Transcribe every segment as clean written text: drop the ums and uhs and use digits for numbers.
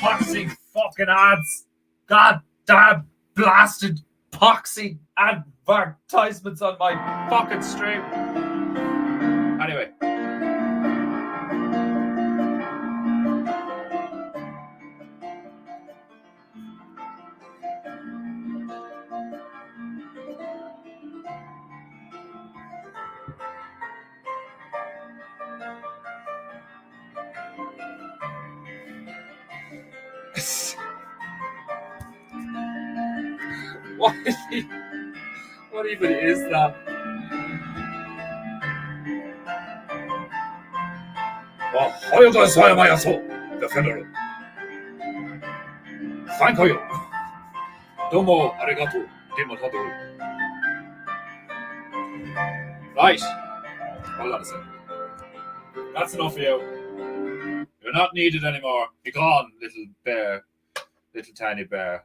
Poxy fucking ads. God damn blasted poxy advertisements on my fucking stream. Anyway. What even is that? The Federal. Thank you. Domo arigato. Right. Hold on a second. That's enough for you. You're not needed anymore. Be gone, little bear. Little tiny bear.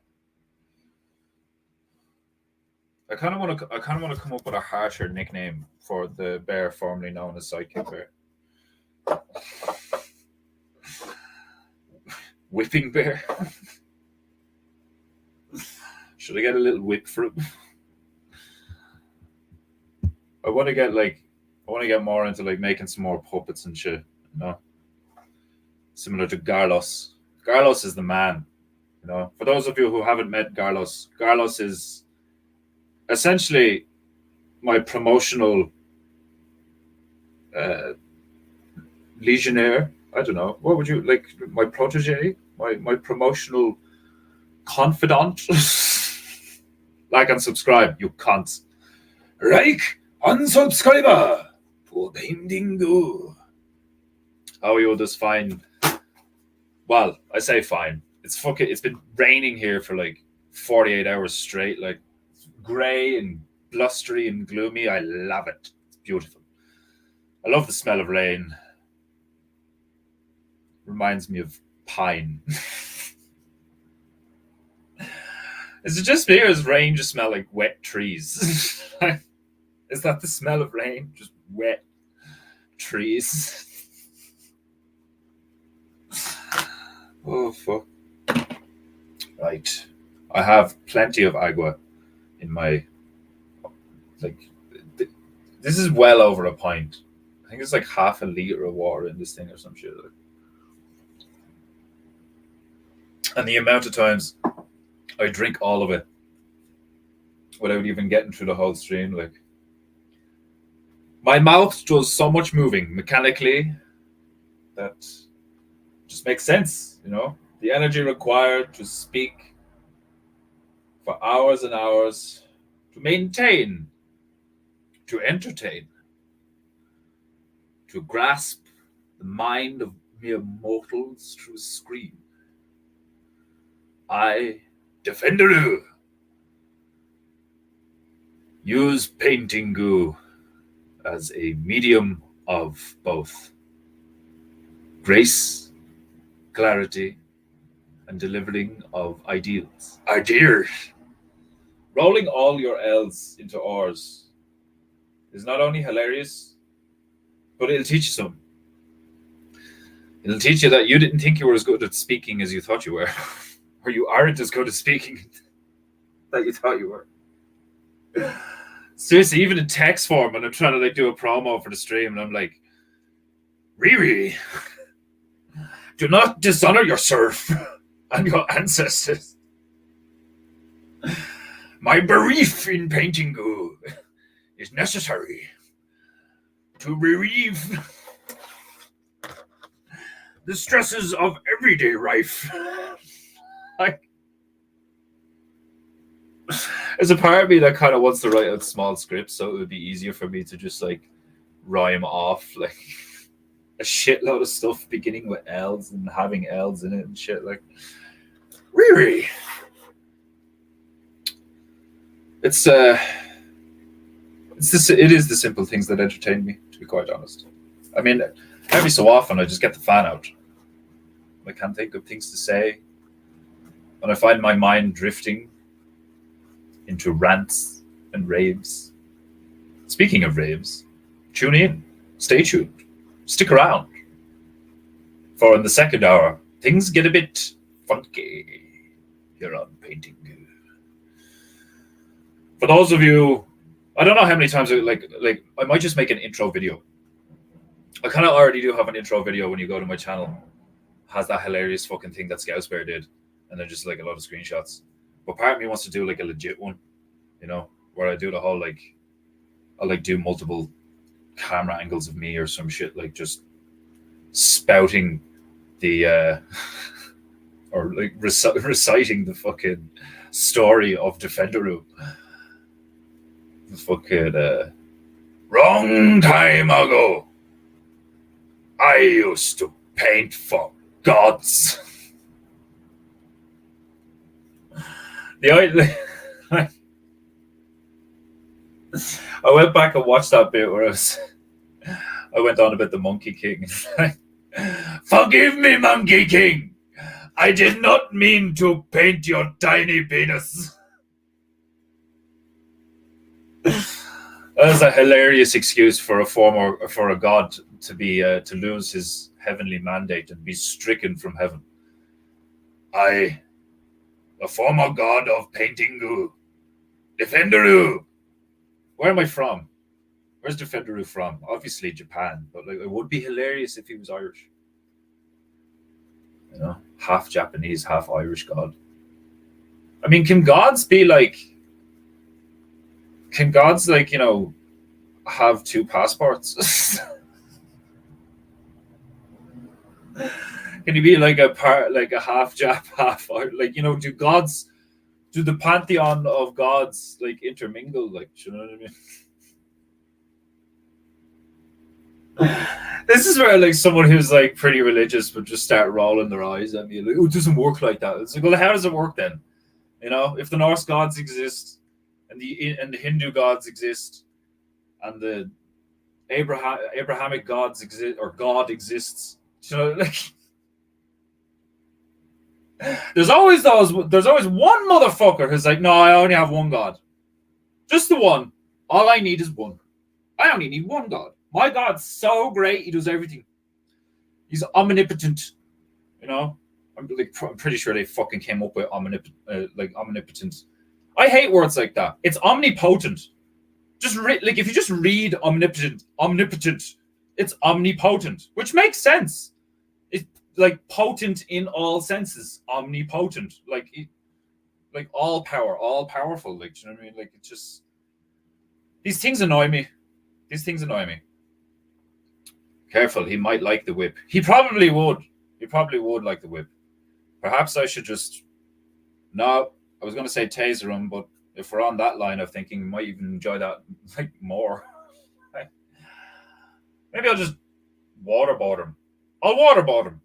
I kind of want to come up with a harsher nickname for the bear formerly known as Sidekick Bear. Whipping Bear. Should I get a little whip for him? I want to get more into like making some more puppets and shit, you know. Similar to Garlos. Garlos is the man, you know. For those of you who haven't met Garlos, Garlos is essentially my promotional legionnaire. I don't know. What would you like? My protege? My promotional confidant? Like and subscribe, you cunts. Like unsubscriber for Peinteingu. How are you this fine? Well, I say fine. It's been raining here for like 48 hours straight. Like grey and blustery and gloomy. I love it. It's beautiful. I love the smell of rain. Reminds me of pine. Is it just me or does rain just smell like wet trees? Is that the smell of rain? Just wet trees? Oh, fuck. Right. I have plenty of agua in my... Like, this is well over a pint. I think it's like half a litre of water in this thing or some shit. And the amount of times I drink all of it without even getting through the whole stream. Like, my mouth does so much moving mechanically that just makes sense, you know. The energy required to speak for hours and hours, to maintain, to entertain, to grasp the mind of mere mortals through a screen. I, Defenderu, use Peinteingu as a medium of both grace, clarity, and delivering of ideals. Ideas. Rolling all your L's into R's is not only hilarious, but it'll teach you something. It'll teach you that you didn't think you were as good at speaking as you thought you were. Or you aren't as good at speaking that you thought you were. Seriously, even in text form, when I'm trying to like do a promo for the stream, and I'm like, Riri, do not dishonor your serf and your ancestors. My belief in Peinteingu is necessary to relieve the stresses of everyday life. Like, there's a part of me that kind of wants to write out small scripts so it would be easier for me to just like rhyme off like a shitload of stuff beginning with L's and having L's in it and shit. Like, Really, it's it is the simple things that entertain me, to be quite honest. I mean, every so often I just get the fan out. I can't think of things to say, and I find my mind drifting into rants and raves. Speaking of raves, tune in, stay tuned, stick around, for in the second hour things get a bit funky here on Peinteingu. For those of you, I don't know how many times like I might just make an intro video. I kind of already do have an intro video when you go to my channel. Has that hilarious fucking thing that Scousebear did, and then just like a lot of screenshots. But part of me wants to do like a legit one, you know, where I do the whole like I'll like do multiple camera angles of me or some shit, like just spouting the or like reciting the fucking story of Defenderoo. The fucking wrong time ago, I used to paint for gods. I went back and watched that bit where I went on about the Monkey King. Forgive me, Monkey King. I did not mean to paint your tiny penis. That is a hilarious excuse for a god to be to lose his heavenly mandate and be stricken from heaven. I, the former god of Peinteingu, Defenderoo. Where am I from? Where's Defenderoo from? Obviously Japan, but like it would be hilarious if he was Irish. You know, half Japanese, half Irish god. I mean, can gods, you know, have two passports? Can you be like a half Jap, half like, you know, do the pantheon of gods like intermingle? Like, you know what I mean? This is where like someone who's like pretty religious would just start rolling their eyes at me, like, oh, it doesn't work like that. It's like, well, how does it work then? You know, if the Norse gods exist and the Hindu gods exist and the Abrahamic gods exist, or God exists, you know, like there's always one motherfucker who's like, no, I only have one God. Just the one. All I need is one. I only need one God. My God's so great, he does everything. He's omnipotent. You know? I'm pretty sure they fucking came up with omnipotent. I hate words like that. It's omnipotent. Just like if you just read omnipotent, it's omnipotent, which makes sense. It's like potent in all senses, omnipotent, like all powerful. Like, do you know what I mean? Like, it's just these things annoy me. Careful, he might like the whip. He probably would. Like the whip. Perhaps I should just. No, I was going to say taser him, but if we're on that line of thinking, we might even enjoy that like more. Maybe I'll just waterboard him. I'll waterboard him.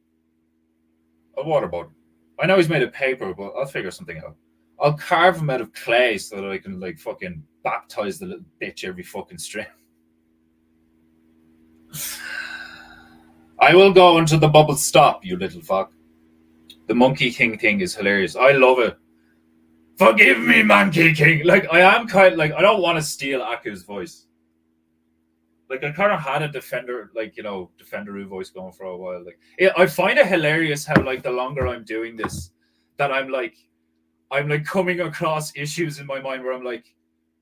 I know he's made of paper, but I'll figure something out. I'll carve him out of clay so that I can like fucking baptize the little bitch every fucking stream. I will go until the bubbles stop, you little fuck. The Monkey King thing is hilarious. I love it. Forgive me, Monkey King. Like, I am kind of like, I don't want to steal Aku's voice. Like, I kind of had a Defenderoo voice going for a while. Like, I find it hilarious how, like, the longer I'm doing this, that I'm coming across issues in my mind where I'm like,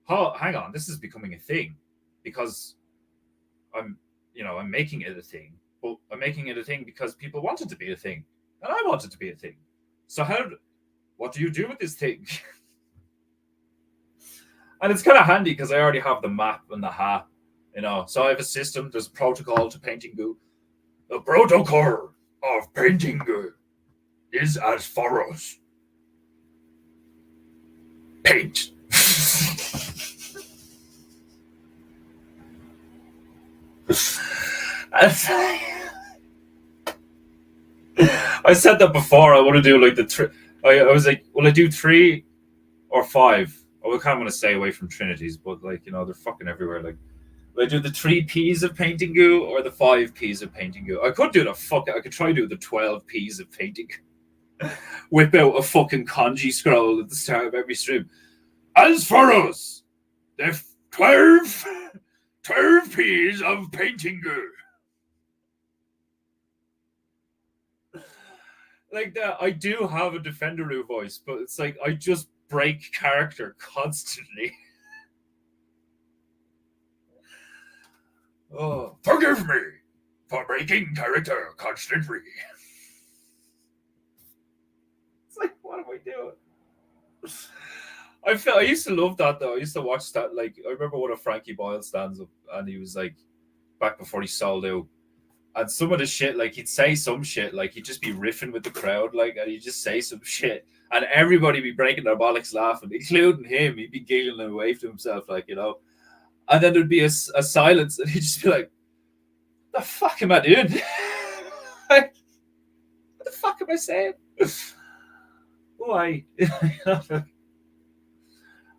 oh, hang on, this is becoming a thing because I'm making it a thing, but I'm making it a thing because people want it to be a thing, and I want it to be a thing. So what do you do with this thing? And it's kind of handy because I already have the map and the hat, you know. So I have a system. There's a protocol to Peinteingu. The protocol of Peinteingu is as follows: paint. I said that before. I want to do like I was like, will I do 3 or 5? Oh, I kind of want to stay away from trinities, but like, they're fucking everywhere. Like, will I do the 3 P's of Peinteingu or the 5 P's of Peinteingu? I could do I could try do the 12 P's of Peinteingu. Whip out a fucking kanji scroll at the start of every stream. As for us, the 12 P's of Peinteingu. Like that, I do have a Defenderoo voice, but it's like I just break character constantly. Oh, forgive me for breaking character constantly. It's like, what am I doing? I used to love that though. I used to watch that. Like, I remember one of Frankie Boyle stands up, and he was like, back before he sold out. And some of the shit, like, he'd say some shit, like, he'd just be riffing with the crowd, like, and he'd just say some shit, and everybody be breaking their bollocks laughing, including him. He'd be giggling and wave to himself, like, and then there'd be a silence, and he'd just be like, "What the fuck am I doing? What the fuck am I saying? Why?"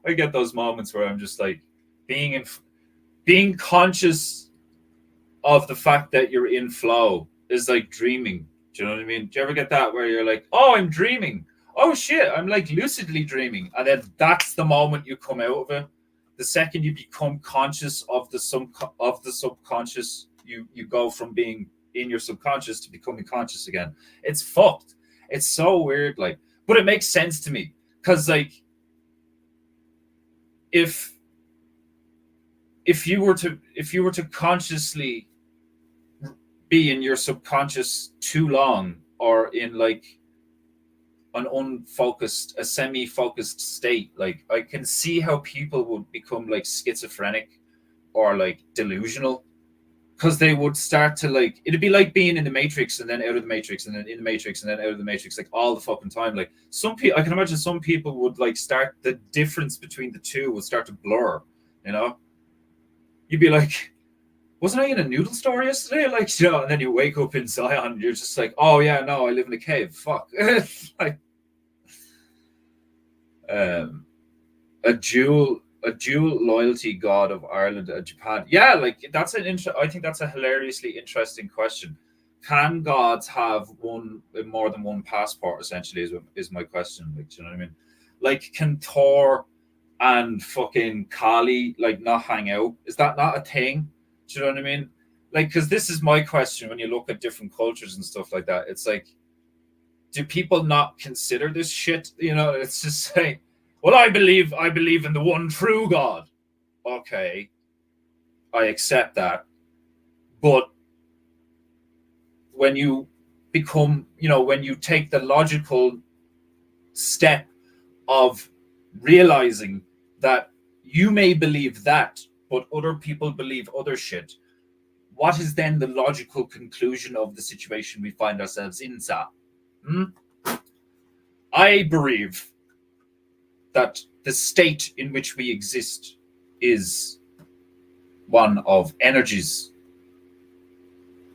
I get those moments where I'm just like being conscious of the fact that you're in flow is like dreaming. Do you know what I mean? Do you ever get that where you're like, "Oh, I'm dreaming. Oh shit, I'm like lucidly dreaming," and then that's the moment you come out of it. The second you become conscious of the subconscious, you go from being in your subconscious to becoming conscious again. It's fucked. It's so weird, like, but it makes sense to me because, like, if you were to consciously be in your subconscious too long, or in like a semi-focused state, like, I can see how people would become like schizophrenic or like delusional, because they would start to, like, it'd be like being in the Matrix and then out of the Matrix and then in the Matrix and then out of the Matrix, like, all the fucking time. Like, some people, I can imagine some people would like start, the difference between the two would start to blur. You'd be like, "Wasn't I in a noodle store yesterday?" Like, and then you wake up in Zion and you're just like, "Oh yeah, no, I live in a cave. Fuck." Like, a dual loyalty god of Ireland and Japan. Yeah, like, that's I think that's a hilariously interesting question. Can gods have more than one passport? Essentially, is my question. Like, do you know what I mean? Like, can Thor and fucking Kali like not hang out? Is that not a thing? Do you know what I mean? Like, because this is my question. When you look at different cultures and stuff like that, it's like, do people not consider this shit? It's just saying, "Well, I believe in the one true God." Okay, I accept that. But when you when you take the logical step of realizing that you may believe that, but other people believe other shit, what is then the logical conclusion of the situation we find ourselves in, sir? I believe that the state in which we exist is one of energies.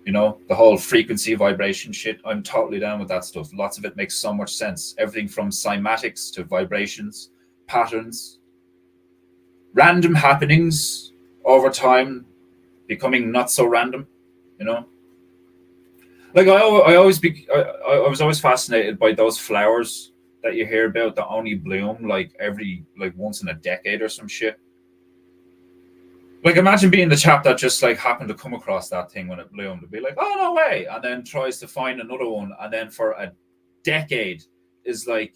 The whole frequency vibration shit, I'm totally down with that stuff. Lots of it makes so much sense. Everything from cymatics to vibrations, patterns, random happenings over time becoming not so random. Like, I was always fascinated by those flowers that you hear about that only bloom like every like once in a decade or some shit. Like, imagine being the chap that just like happened to come across that thing when it bloomed, to be like, "Oh no way," and then tries to find another one, and then for a decade is like,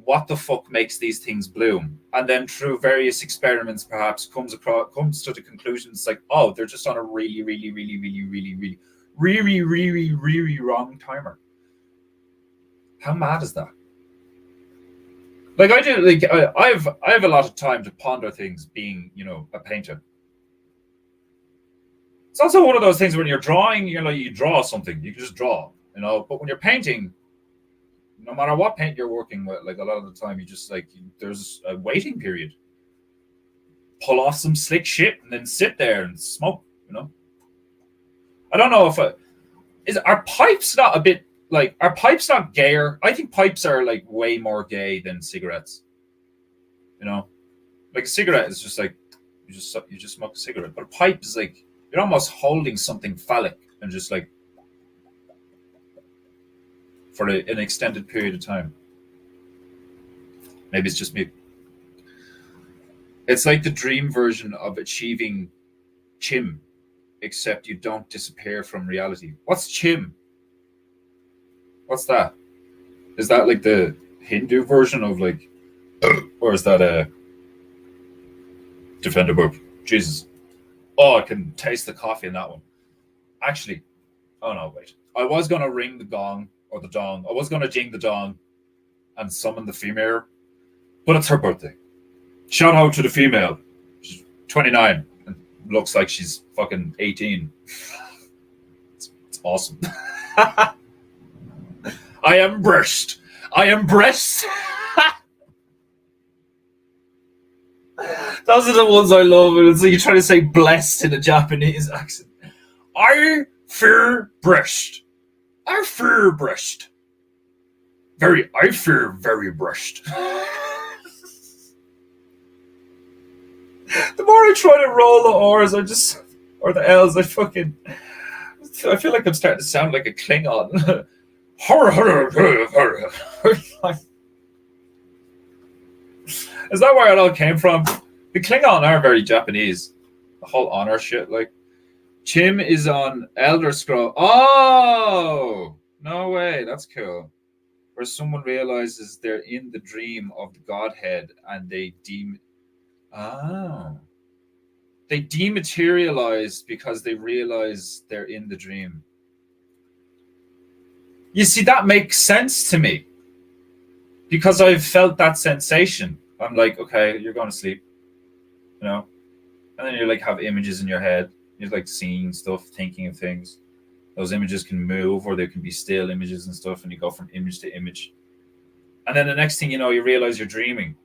"What the fuck makes these things bloom?" And then through various experiments, perhaps comes to the conclusion, it's like, "Oh, they're just on a really, really, really, really, really, really, really, really, really wrong timer." How mad is that? Like, I do, like, I have a lot of time to ponder things, being, a painter. It's also one of those things when you're drawing, you draw something, you can just draw, but when you're painting, no matter what paint you're working with, like, a lot of the time you just like, there's a waiting period. Pull off some slick shit and then sit there and smoke. I don't know if are pipes not a bit like, are pipes not gayer? I think pipes are like way more gay than cigarettes. You know, like a cigarette is just like you just smoke a cigarette, but a pipe is like you're almost holding something phallic and just like for an extended period of time. Maybe it's just me. It's like the dream version of achieving chim, except you don't disappear from reality. What's chim? What's that? Is that like the Hindu version of like, or is that a defender burp? Jesus. Oh, I can taste the coffee in that one. Actually, oh no, wait. I was going to ring the gong or the dong. I was going to jing the dong and summon the female, but it's her birthday. Shout out to the female. She's 29 and looks like she's fucking 18. It's awesome. I am breast. I am breast. Those are the ones I love. And it's like you're trying to say blessed in a Japanese accent. I fear breast. I fear breast. I fear very breast. The more I try to roll the R's, or the L's, I feel like I'm starting to sound like a Klingon. Is that where it all came from? The Klingon are very Japanese. The whole honor shit, like. Chim is on Elder Scroll. Oh! No way, that's cool. Where someone realizes they're in the dream of the Godhead and they they dematerialize because they realize they're in the dream. You see, that makes sense to me. Because I've felt that sensation. I'm like, okay, you're going to sleep. You know? And then you like have images in your head. You're like seeing stuff, thinking of things. Those images can move or they can be still images and stuff, and you go from image to image. And then the next thing you know, you realize you're dreaming.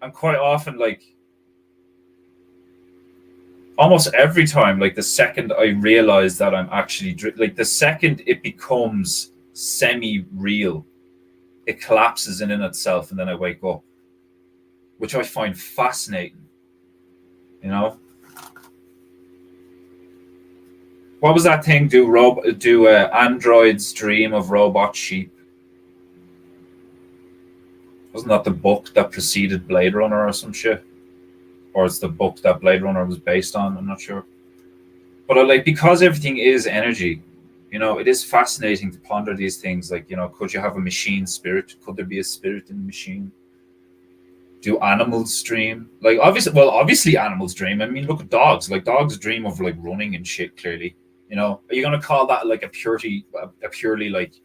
And quite often, like, almost every time, like the second I realize that I'm actually, like the second it becomes semi-real, it collapses in itself, and then I wake up, which I find fascinating. You know? What was that thing? Do androids dream of robot sheep? Wasn't that the book that preceded Blade Runner or some shit? Or it's the book that Blade Runner was based on? I'm not sure. But like, because everything is energy, you know, it is fascinating to ponder these things. Like, you know, could you have a machine spirit? Could there be a spirit in the machine? Do animals dream? Like, obviously animals dream. I mean, look at dogs. Like, dogs dream of like running and shit, clearly. You know, are you going to call that like a purely like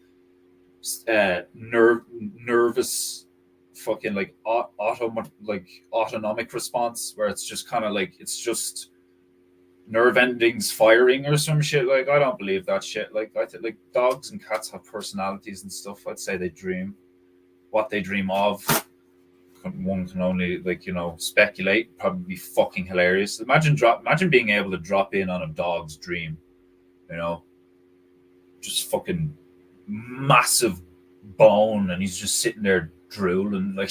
nervous fucking like autonomic response where it's just kind of like it's just nerve endings firing or some shit? Like, I don't believe that shit. Like, I think like dogs and cats have personalities and stuff. I'd say they dream. What they dream of, one can only, like, you know, speculate. Probably be fucking hilarious. Imagine being able to drop in on a dog's dream. You know, just fucking massive bone, and he's just sitting there drooling like.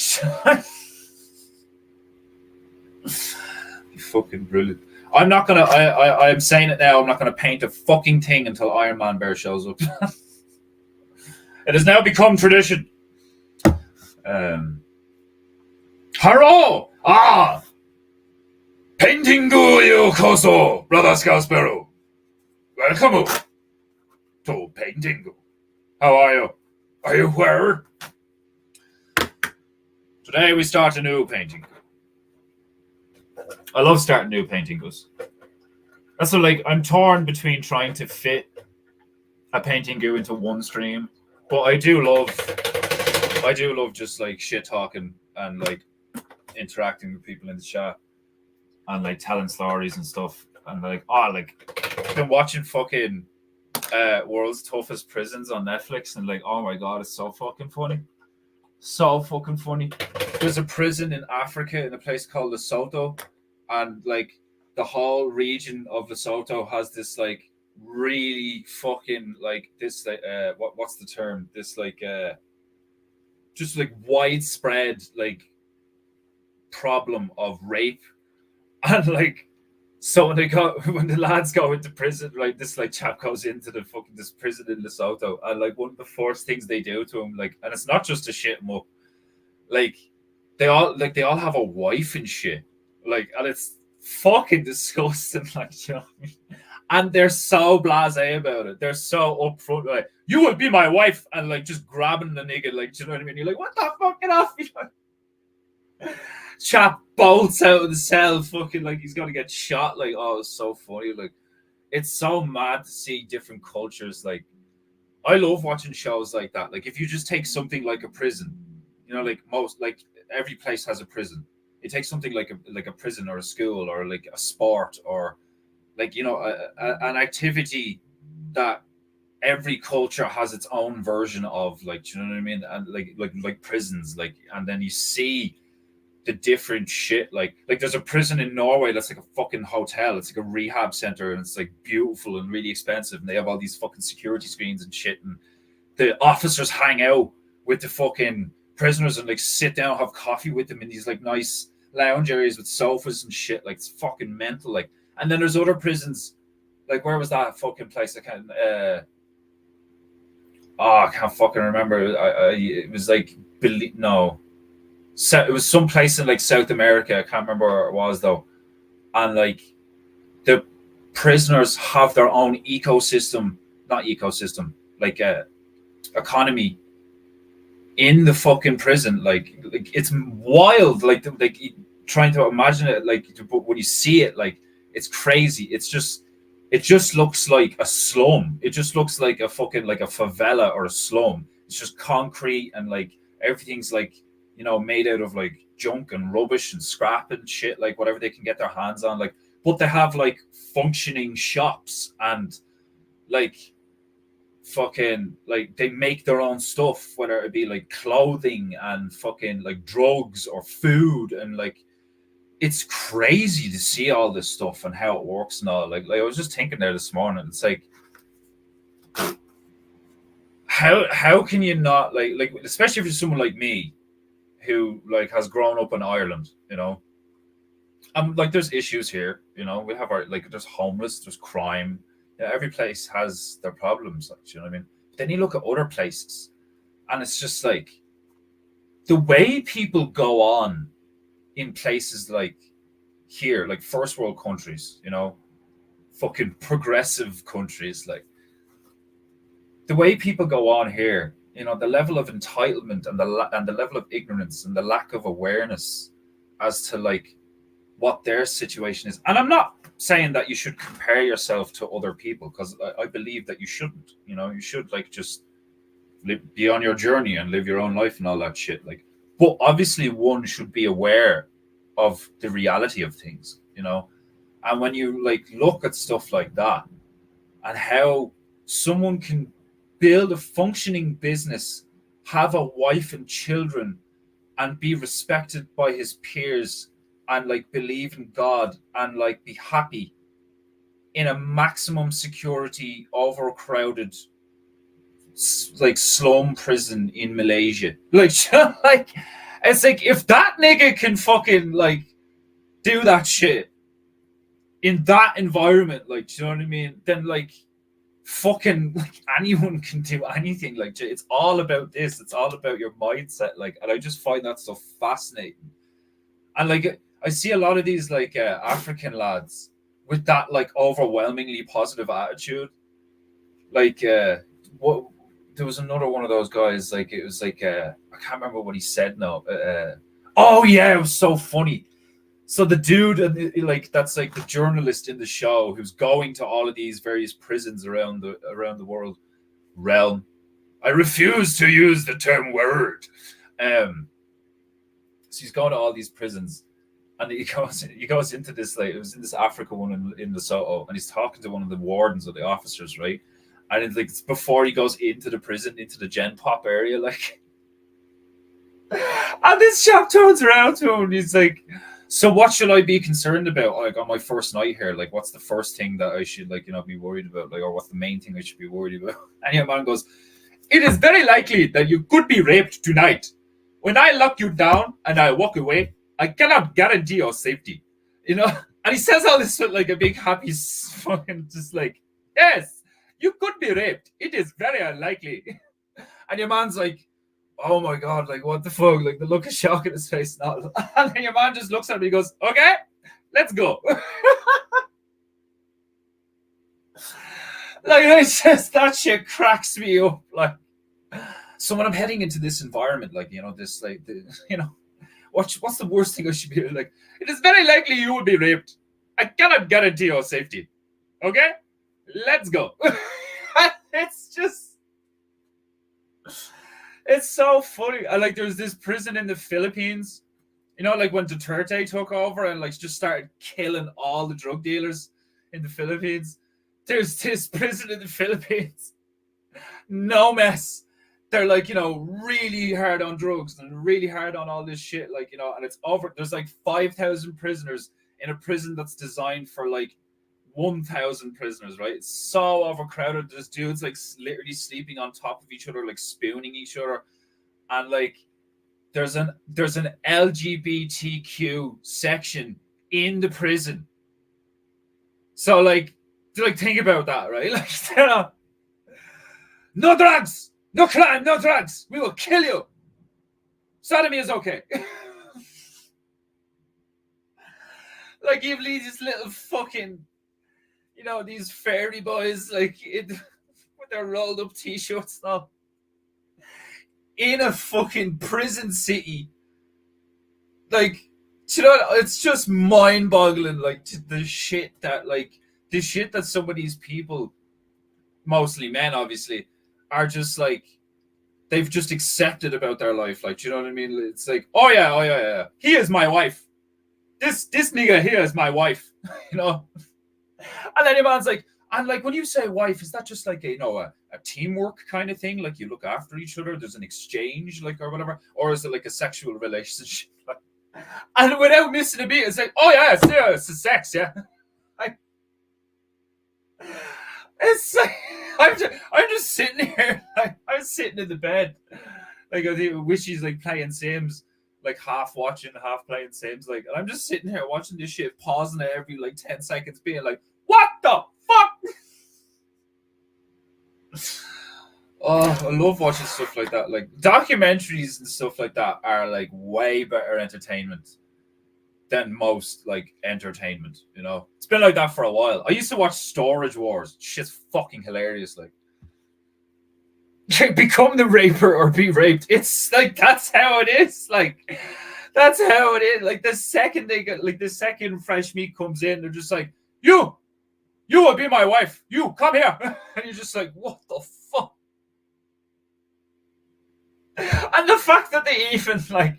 Fucking brilliant. I'm not gonna. I'm saying it now. I'm not gonna paint a fucking thing until Iron Man Bear shows up. It has now become tradition. Hello! Peinteingu yokoso, brother Scout Sparrow. Welcome to Peinteingu. How are you? Are you well? Today we start a new painting. I love starting new Painteingus. That's what, like, I'm torn between trying to fit a Peinteingu into one stream, but I do love just like shit talking and like interacting with people in the chat and like telling stories and stuff. And like, I've been watching fucking World's Toughest Prisons on Netflix, and like, oh my god, it's so fucking funny. So fucking funny. There's a prison in Africa in a place called Lesotho, and like the whole region of Lesotho has this like really fucking like this like what's the term? This like just like widespread like problem of rape and like so when they go when the lads go into prison, like this like chap goes into the fucking this prison in Lesotho, and like one of the first things they do to him, like, and it's not just to shit him up, like they all have a wife and shit, like, and it's fucking disgusting, like, you know what I mean? And they're so blasé about it. They're so upfront, like, you will be my wife, and like just grabbing the nigga, like, do you know what I mean? You're like, what the fuck, get off me! Chap bolts out of the cell, fucking like he's gonna get shot. Like, oh, it's so funny. Like, it's so mad to see different cultures. Like, I love watching shows like that. Like, if you just take something like a prison, you know, like most, like every place has a prison. You take something like a prison or a school or like a sport or like, you know, an activity that every culture has its own version of. Like, do you know what I mean? And like prisons. Like, and then you see the different shit. Like there's a prison in Norway that's like a fucking hotel. It's like a rehab center, and it's like beautiful and really expensive. And they have all these fucking security screens and shit. And the officers hang out with the fucking prisoners and like sit down, have coffee with them in these like nice lounge areas with sofas and shit. Like, it's fucking mental. Like, and then there's other prisons. Like, where was that fucking place? I can't fucking remember. It was like no. So it was some place in like South America. I can't remember where it was though. And like the prisoners have their own ecosystem, not ecosystem, like economy in the fucking prison. Like it's wild. Like trying to imagine it. Like, but when you see it, like, it's crazy. It just looks like a slum. It just looks like a fucking like a favela or a slum. It's just concrete and like everything's like, you know, made out of like junk and rubbish and scrap and shit, like whatever they can get their hands on. Like, but they have like functioning shops and like fucking like they make their own stuff, whether it be like clothing and fucking like drugs or food, and like it's crazy to see all this stuff and how it works and all. Like I was just thinking there this morning, it's like how can you not like especially if you're someone like me who like has grown up in Ireland, you know. Like there's issues here, you know. We have our like there's homeless, there's crime. Yeah, every place has their problems, like, you know what I mean? But then you look at other places and it's just like the way people go on in places like here, like first world countries, you know, fucking progressive countries, like the way people go on here, you know, the level of entitlement and the level of ignorance and the lack of awareness as to like what their situation is. And I'm not saying that you should compare yourself to other people, because I believe that you shouldn't. You know, you should like just be on your journey and live your own life and all that shit. Like, but obviously one should be aware of the reality of things, you know. And when you like look at stuff like that and how someone can build a functioning business, have a wife and children, and be respected by his peers, and like believe in God and like be happy in a maximum security, overcrowded, like slum prison in Malaysia. Like, like it's like if that nigga can fucking like do that shit in that environment, like, do you know what I mean? Then like fucking like anyone can do anything. Like, it's all about this. It's all about your mindset. Like, and I just find that so fascinating. And like I see a lot of these like African lads with that like overwhelmingly positive attitude. Like what there was another one of those guys. Like it was like I can't remember what he said now. Oh yeah, it was so funny. So the dude, like that's like the journalist in the show who's going to all of these various prisons around the world realm. I refuse to use the term word. So he's going to all these prisons, and he goes into this like it was in this Africa one in Lesotho, and he's talking to one of the wardens or the officers, right? And it's like it's before he goes into the prison, into the Gen Pop area, like. And this chap turns around to him and he's like, So what should I be concerned about? Like on my first night here, like what's the first thing that I should be worried about? Like, or what's the main thing I should be worried about? And your man goes, "It is very likely that you could be raped tonight. When I lock you down and I walk away, I cannot guarantee your safety." You know? And he says all this with like a big happy fucking just like, "Yes, you could be raped. It is very unlikely." And your man's like, "Oh my god, like what the fuck?" Like the look of shock in his face now. And then your man just looks at me and goes, "Okay, let's go." Like it's just that shit cracks me up. Like so when I'm heading into this environment, like this like what's the worst thing I should be like? It is very likely you will be raped. I cannot guarantee your safety. Okay? Let's go. It's just it's so funny. I like there's this prison in the Philippines, like when Duterte took over and like just started killing all the drug dealers in the Philippines. There's this prison in the Philippines. No mess. They're like, really hard on drugs and really hard on all this shit. Like, and it's over. There's like 5,000 prisoners in a prison that's designed for like 1,000 prisoners, right? It's so overcrowded. There's dudes like literally sleeping on top of each other, like spooning each other. And like, there's an LGBTQ section in the prison. So like think about that, right? Like, no drugs, no crime, no drugs. We will kill you. Sodomy is okay. Like you leave these little fucking, these fairy boys like with their rolled up t-shirts now in a fucking prison city. Like, it's just mind-boggling. Like the shit that some of these people, mostly men, obviously, are just like they've just accepted about their life. Like, do you know what I mean? It's like, oh yeah. He is my wife. This nigga here is my wife. And then your man's like, and like when you say wife, is that just like a teamwork kind of thing? Like you look after each other, there's an exchange, like or whatever, or is it like a sexual relationship? And without missing a beat, it's like, oh yeah, it's a sex, yeah. It's like I'm just sitting here, like I'm sitting in the bed, like I wish he's like playing Sims, like half watching, half playing Sims, like, and I'm just sitting here watching this shit, pausing it every like 10 seconds, being like, what the fuck? Oh, I love watching stuff like that. Like documentaries and stuff like that are like way better entertainment than most like entertainment. It's been like that for a while. I used to watch Storage Wars. Shit's fucking hilarious. Like become the raper or be raped. It's like that's how it is. Like that's how it is. Like the second they get, like the second fresh meat comes in, they're just like, you will be my wife. You come here. And you're just like, what the fuck? And the fact that they even like,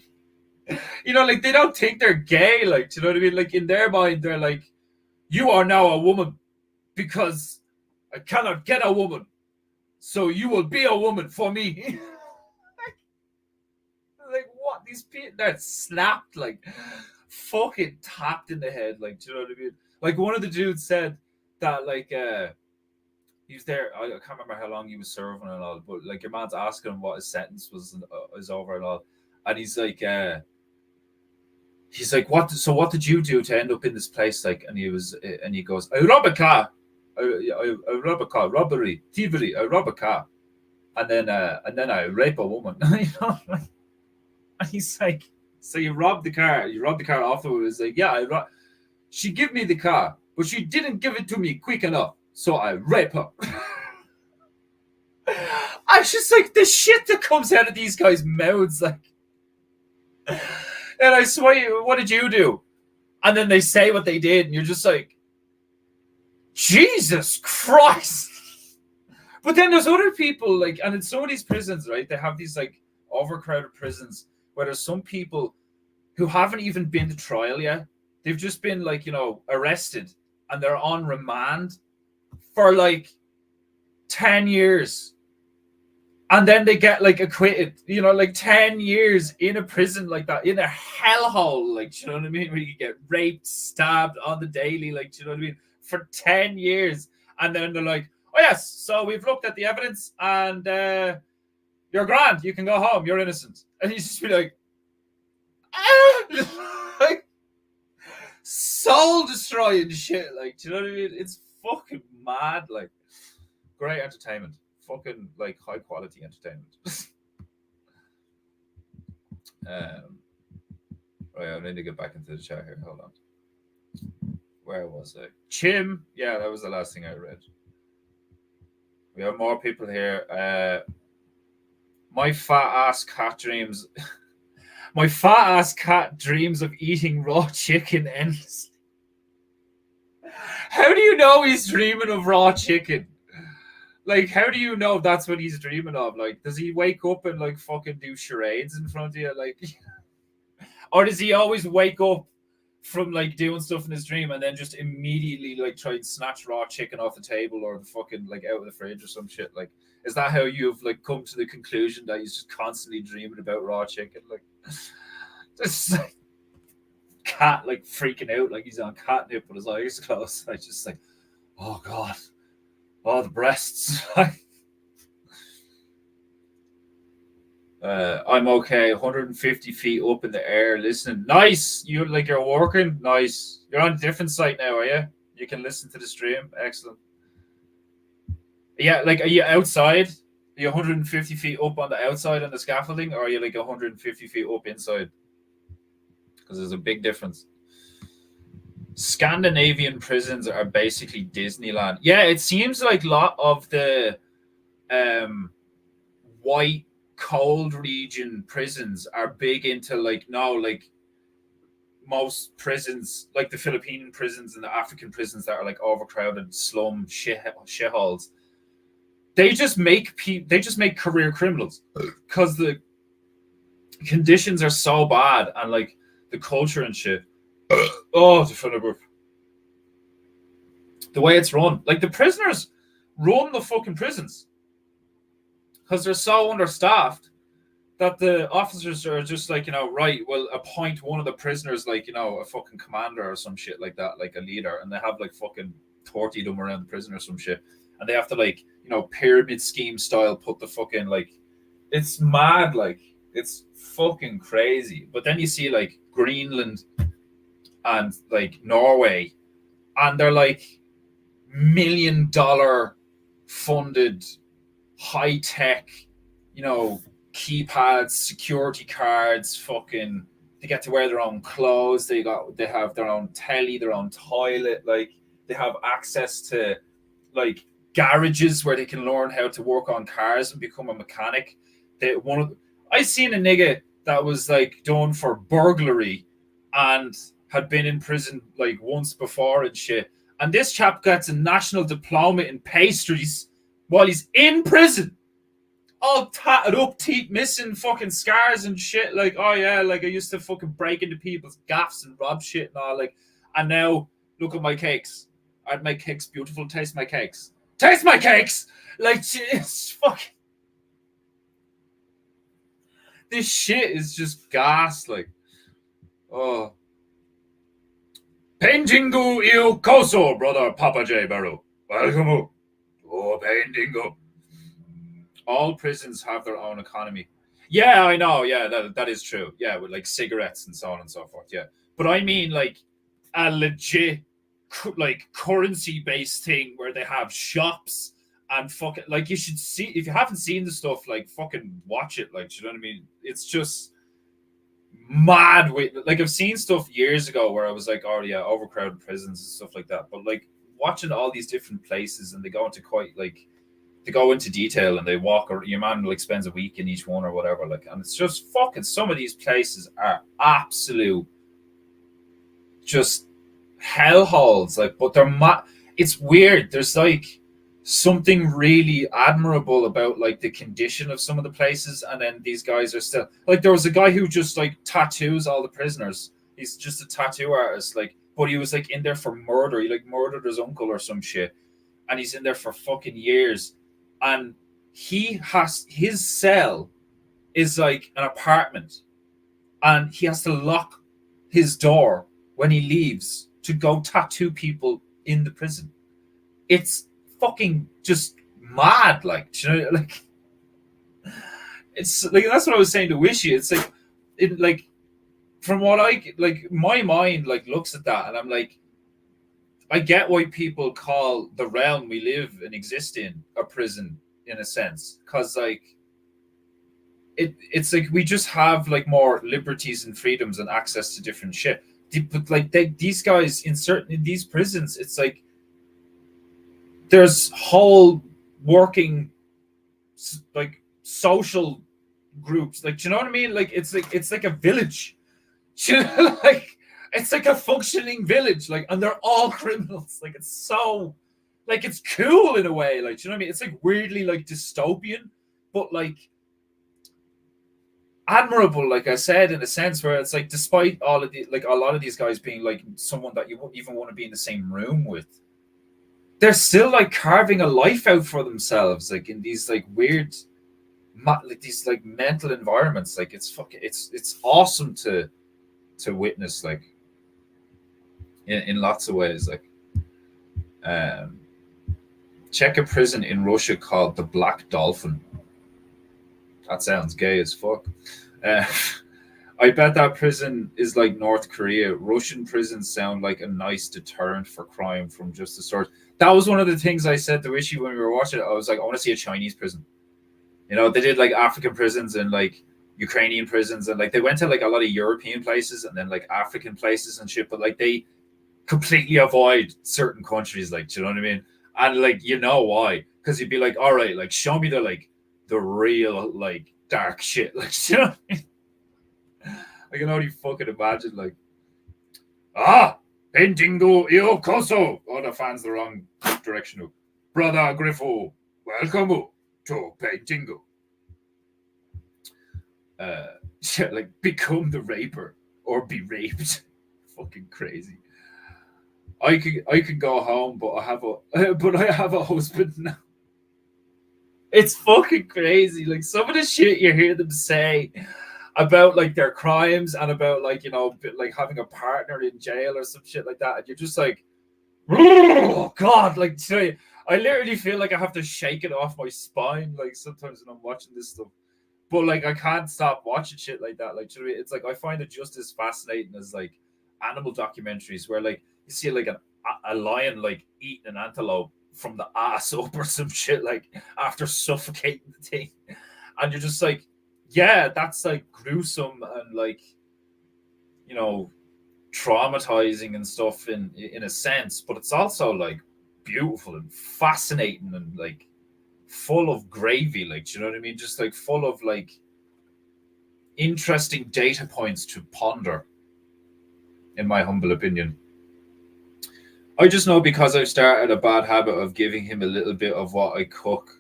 like they don't think they're gay. Like, do you know what I mean? Like in their mind, they're like, you are now a woman because I cannot get a woman. So you will be a woman for me. Like what? These people, they're slapped, like fucking tapped in the head. Like, do you know what I mean? Like one of the dudes said that like he was there. I can't remember how long he was serving and all, but like your man's asking him what his sentence was over and all, and he's like, what? So what did you do to end up in this place? Like, and he goes, I rob a car, I rob a car, robbery, thievery, I rob a car, and then I rape a woman. And he's like, so you robbed the car off of her. It's like, yeah, she gave me the car, but she didn't give it to me quick enough. So I rape her. I just like the shit that comes out of these guys' mouths, like. And I swear, what did you do? And then they say what they did, and you're just like, Jesus Christ. But then there's other people, like, and in some of these prisons, right, they have these like overcrowded prisons where there's some people who haven't even been to trial yet. They've just been like, arrested, and they're on remand for like 10 years. and then they get like acquitted, you know, like 10 years in a prison like that, in a hellhole, like, you know what I mean, where you get raped, stabbed on the daily, like, you know what I mean, for 10 years. And then they're like, oh yes, so we've looked at the evidence, and you're grand, you can go home, you're innocent. And you just be like, ah! Like, soul destroying shit, like, do you know what I mean? It's fucking mad. Like, great entertainment, fucking like high quality entertainment. Right, I need to get back into the chat here. Hold on. Where was I? Chim. Yeah, that was the last thing I read. We have more people here. My fat ass cat dreams. My fat ass cat dreams of eating raw chicken endlessly. How do you know he's dreaming of raw chicken? Like, how do you know that's what he's dreaming of? Like, does he wake up and like fucking do charades in front of you? Like, or does he always wake up from like doing stuff in his dream and then just immediately like try and snatch raw chicken off the table or the fucking like out of the fridge or some shit? Like, is that how you've like come to the conclusion that he's just constantly dreaming about raw chicken? Like, just like cat like freaking out like he's on catnip with his eyes closed. I just like, oh god, oh the breasts. I'm okay. 150 feet up in the air, listening. Nice. You like you're working. Nice. You're on a different site now, are you? You can listen to the stream. Excellent. Yeah, like, are you outside? Are you 150 feet up on the outside on the scaffolding, or are you like 150 feet up inside? Because there's a big difference. Scandinavian prisons are basically Disneyland. Yeah, it seems like a lot of the white cold region prisons are big into like now, like most prisons, like the Philippine prisons and the African prisons that are like overcrowded slum shitholes. They just make career criminals because the conditions are so bad and like the culture and shit. Oh, the way it's run, like the prisoners run the fucking prisons because they're so understaffed that the officers are just like, you know, right, well, appoint one of the prisoners like, you know, a fucking commander or some shit like that, like a leader, and they have like fucking 30 of them around the prison or some shit, and they have to like, you know, pyramid scheme style put the fucking like, it's mad, like it's fucking crazy. But then you see like Greenland and like Norway, and they're like $1 million funded high tech, you know, keypads, security cards, fucking they get to wear their own clothes, they have their own telly, their own toilet, like they have access to like garages where they can learn how to work on cars and become a mechanic. I seen a nigga that was like done for burglary and had been in prison like once before and shit. And this chap gets a national diploma in pastries while he's in prison. All tatted up, teeth missing, fucking scars and shit. Like, oh yeah, like I used to fucking break into people's gaffs and rob shit and all. Like, and now look at my cakes. I'd make cakes beautiful. Taste my cakes. Taste my cakes. Like, it's fucking. This shit is just gas. Like, oh. Peinteingu il coso, brother Papa J. Barrow. Welcome. Oh, Peinteingu. All prisons have their own economy. Yeah, I know. Yeah, that is true. Yeah, with like cigarettes and so on and so forth. Yeah, but I mean like a legit like currency based thing where they have shops and fucking like you should see if you haven't seen the stuff, like fucking watch it. Like, you know what I mean? It's just mad. Like I've seen stuff years ago where I was like, oh yeah, overcrowded prisons and stuff like that. But like watching all these different places and they go into quite like. They go into detail and they walk, or your man like spends a week in each one or whatever, like, and it's just fucking. Some of these places are absolute, just hellholes. Like, but they're it's weird. There's like something really admirable about like the condition of some of the places, and then these guys are still like. There was a guy who just like tattoos all the prisoners. He's just a tattoo artist, like, but he was like in there for murder. He like murdered his uncle or some shit, and he's in there for fucking years. And his cell is like an apartment, and he has to lock his door when he leaves to go tattoo people in the prison. It's fucking just mad, like, you know, like it's like that's what I was saying to Wishy. It's like, like from what I like, my mind like looks at that, and I'm like, I get why people call the realm we live and exist in a prison in a sense, because like it's like we just have like more liberties and freedoms and access to different shit. But like these guys in these prisons, it's like there's whole working like social groups. Like, do you know what I mean? Like it's like a village. You know, like it's like a functioning village. Like, and they're all criminals. Like it's so like it's cool in a way. Like, do you know what I mean? It's like weirdly like dystopian, but like admirable, like I said, in a sense where it's like despite all of the like a lot of these guys being like someone that you wouldn't even want to be in the same room with, they're still like carving a life out for themselves, like in these like weird like these like mental environments. Like it's fucking it's awesome to witness, like in lots of ways. Like um check a prison in Russia called the Black Dolphin. That sounds gay as fuck. Uh, I bet that prison is like North Korea. Russian prisons sound like a nice deterrent for crime from just the source. That was one of the things I said to Ishi when we were watching it. I was like, I want to see a Chinese prison. You know, they did like African prisons and like Ukrainian prisons, and like they went to like a lot of European places and then like African places and shit, but like they completely avoid certain countries, like, do you know what I mean? And like, you know why? Because you'd be like, all right, like show me the real like dark shit. Like, you know what I mean? I can only fucking imagine, like, Peinteingu Iokoso. Oh, the fan's the wrong direction. Brother Griffo, welcome to Peinteingu. Yeah, like, become the raper or be raped. Fucking crazy. I could go home, but I have a husband now. It's fucking crazy. Like some of the shit you hear them say about like their crimes and about like, you know, like having a partner in jail or some shit like that, and you're just like, oh god, like I literally feel like I have to shake it off my spine like sometimes when I'm watching this stuff. But like I can't stop watching shit like that. Like, it's like I find it just as fascinating as like animal documentaries where like you see like a lion like eating an antelope from the ass up or some shit, like after suffocating the thing, and you're just like, yeah, that's like gruesome and like, you know, traumatizing and stuff in a sense, but it's also like beautiful and fascinating and like full of gravy, like, do you know what I mean? Just like full of like interesting data points to ponder, in my humble opinion. I just know because I've started a bad habit of giving him a little bit of what I cook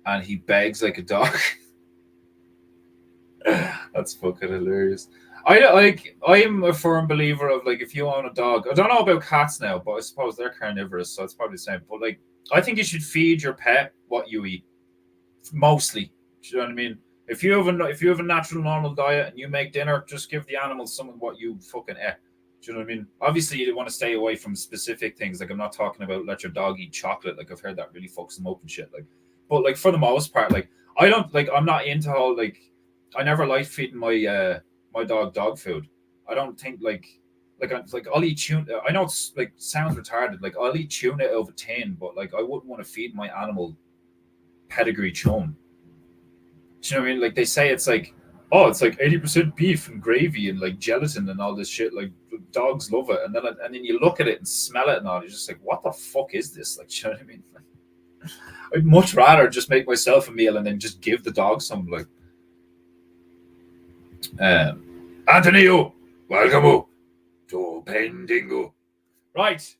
and he begs like a dog. That's fucking hilarious. I'm a firm believer of like if you own a dog, I don't know about cats now, but I suppose they're carnivorous, so it's probably the same. But like I think you should feed your pet what you eat. Mostly. Do you know what I mean? If you have a natural normal diet and you make dinner, just give the animals some of what you fucking ate. Do you know what I mean? Obviously, you want to stay away from specific things. Like I'm not talking about let your dog eat chocolate. Like I've heard that really fucks them up and shit. Like, but like for the most part, like I don't like. I'm not into all like. I never liked feeding my dog food. I don't think like I'll eat tuna. I know it's like sounds retarded. Like I'll eat tuna out of a tin, but like I wouldn't want to feed my animal pedigree chum. Do you know what I mean? Like they say it's like, oh, it's like 80% beef and gravy and like gelatin and all this shit. Like dogs love it, and then you look at it and smell it and all. You're just like, what the fuck is this? Like, do you know what I mean? Like, I'd much rather just make myself a meal and then just give the dog some. Like, Antonio, welcome to Peinteingu. Right.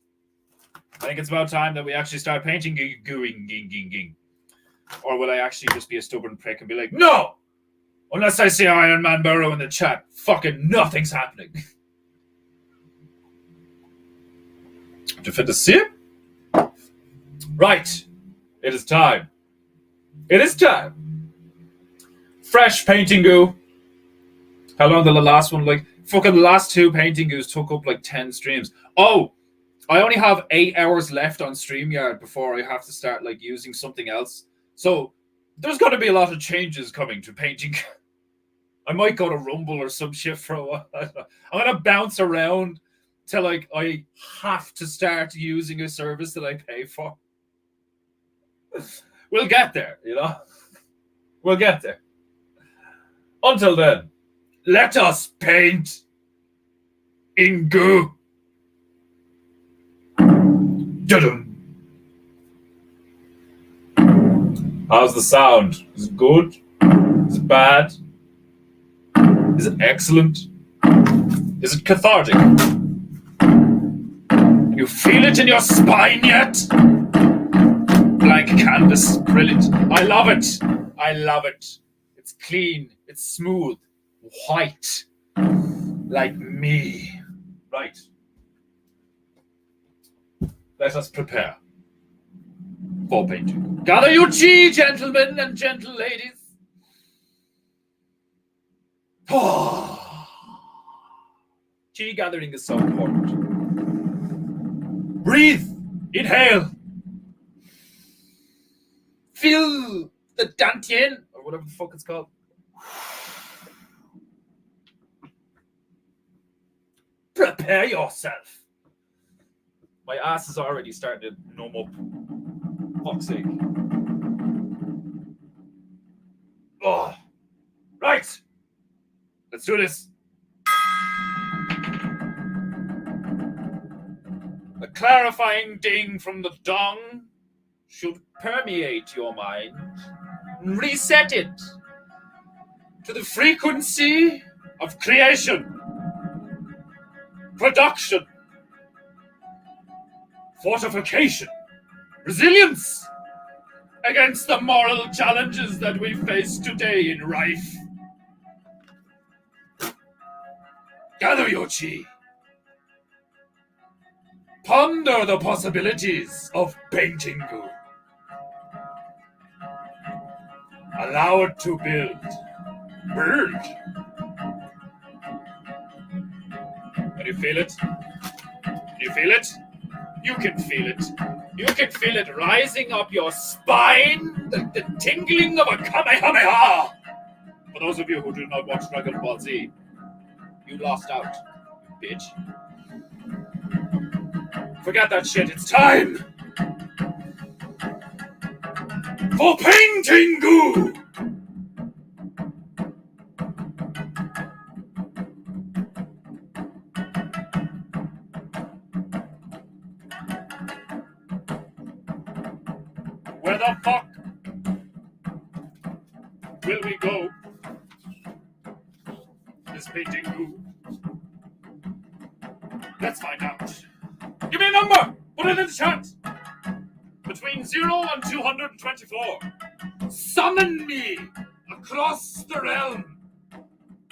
I think it's about time that we actually start painting going. Or will I actually just be a stubborn prick and be like, no! Unless I see Iron Man Burrow in the chat, fucking nothing's happening. Do you fit the sip? Right. It is time It is time. Fresh Peinteingu. How long did the last one? Like, fucking the last two Peinteingus took up like 10 streams. Oh, I only have 8 hours left on StreamYard before I have to start like using something else. So there's going to be a lot of changes coming to Painting. I might go to Rumble or some shit for a while. I'm going to bounce around till like I have to start using a service that I pay for. We'll get there, you know? We'll get there. Until then, let us paint in goo. How's the sound? Is it good? Is it bad? Is it excellent? Is it cathartic? You feel it in your spine yet? Blank canvas, brilliant. I love it. I love it. It's clean. It's smooth. White. Like me. Right. Let us prepare for painting. Gather your chi, gentlemen and gentle ladies. Chi gathering is so important. Breathe. Inhale. Feel the dantian, or whatever the fuck it's called. Prepare yourself. My ass is already starting to numb up. Fuck's sake. Oh. Right. Let's do this. A clarifying ding from the dong should permeate your mind. Reset it to the frequency of creation, production, fortification, resilience against the moral challenges that we face today in rife. Gather your chi. Ponder the possibilities of Peinteingu. Allow it to build. Build. Can you feel it? Can you feel it? You can feel it. You can feel it rising up your spine, the tingling of a Kamehameha. For those of you who do not watch Dragon Ball Z, you lost out, you bitch. Forget that shit, it's time for Peinteingu! Where the fuck will we go? This Peinteingu. Let's find out. Give me a number! Put it in the chat! Between 0 and 224. Summon me across the realm.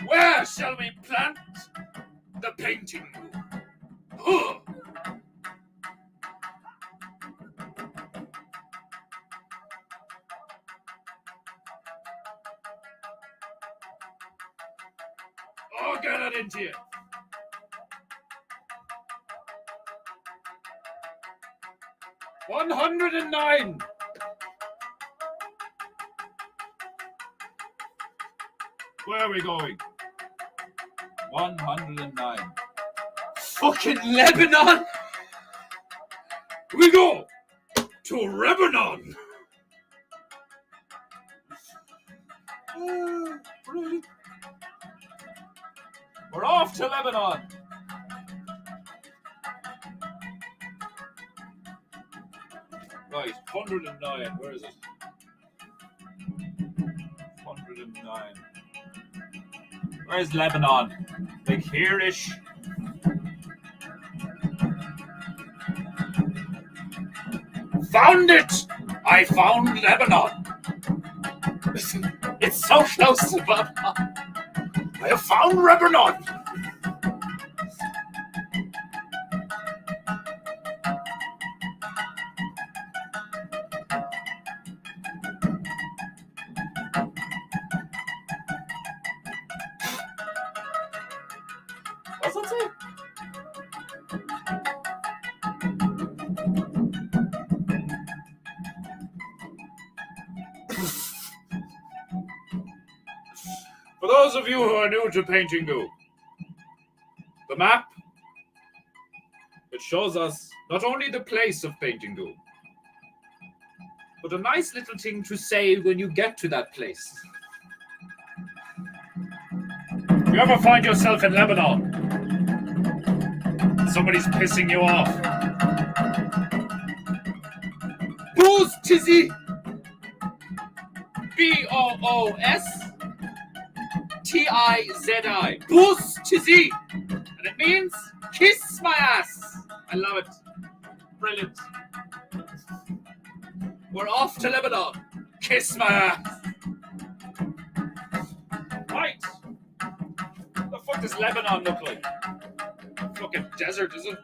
Where shall we plant the Peinteingu? Oh, get it into you. $109. Where are we going? 109. Fucking Lebanon! We go to Lebanon! Brilliant. We're off to Lebanon! Right, 109. Where is it? 109. Where's Lebanon? Like here-ish. Found it! I found Lebanon. It's so close to Lebanon. I have found Lebanon. What's that say? For those of you who are new to Peinteingu, the map, it shows us not only the place of Peinteingu, but a nice little thing to say when you get to that place. If you ever find yourself in Lebanon, somebody's pissing you off, Boos Tizzy! Boostizzi. Boos Tizzy! And it means kiss my ass. I love it. Brilliant. We're off to Lebanon. Kiss my ass. Right. The fuck does Lebanon look like? Fucking desert, is it?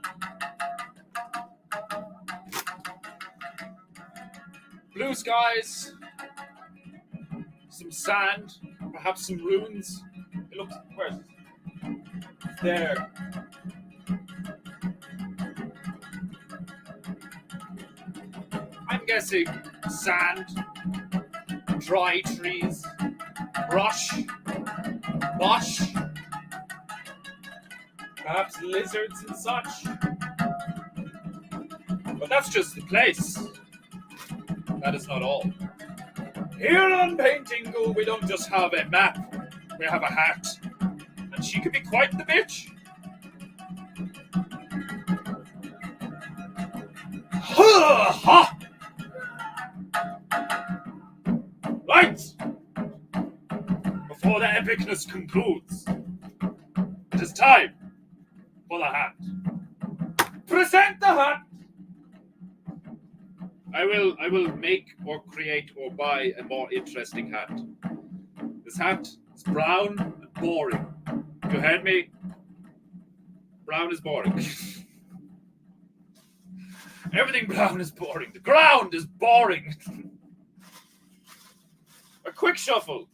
Blue skies. Some sand. Perhaps some ruins. It looks... Where is it? There. I'm guessing sand, dry trees, brush, bush, perhaps lizards and such. But that's just the place. That is not all. Here on Peinteingu, we don't just have a map, we have a hat. And she can be quite the bitch. Ha ha! Right! Before the epicness concludes, it is time for the hat. Present the hat! I will make or create or buy a more interesting hat. This hat is brown and boring. You heard me? Brown is boring. Everything brown is boring. The ground is boring. A quick shuffle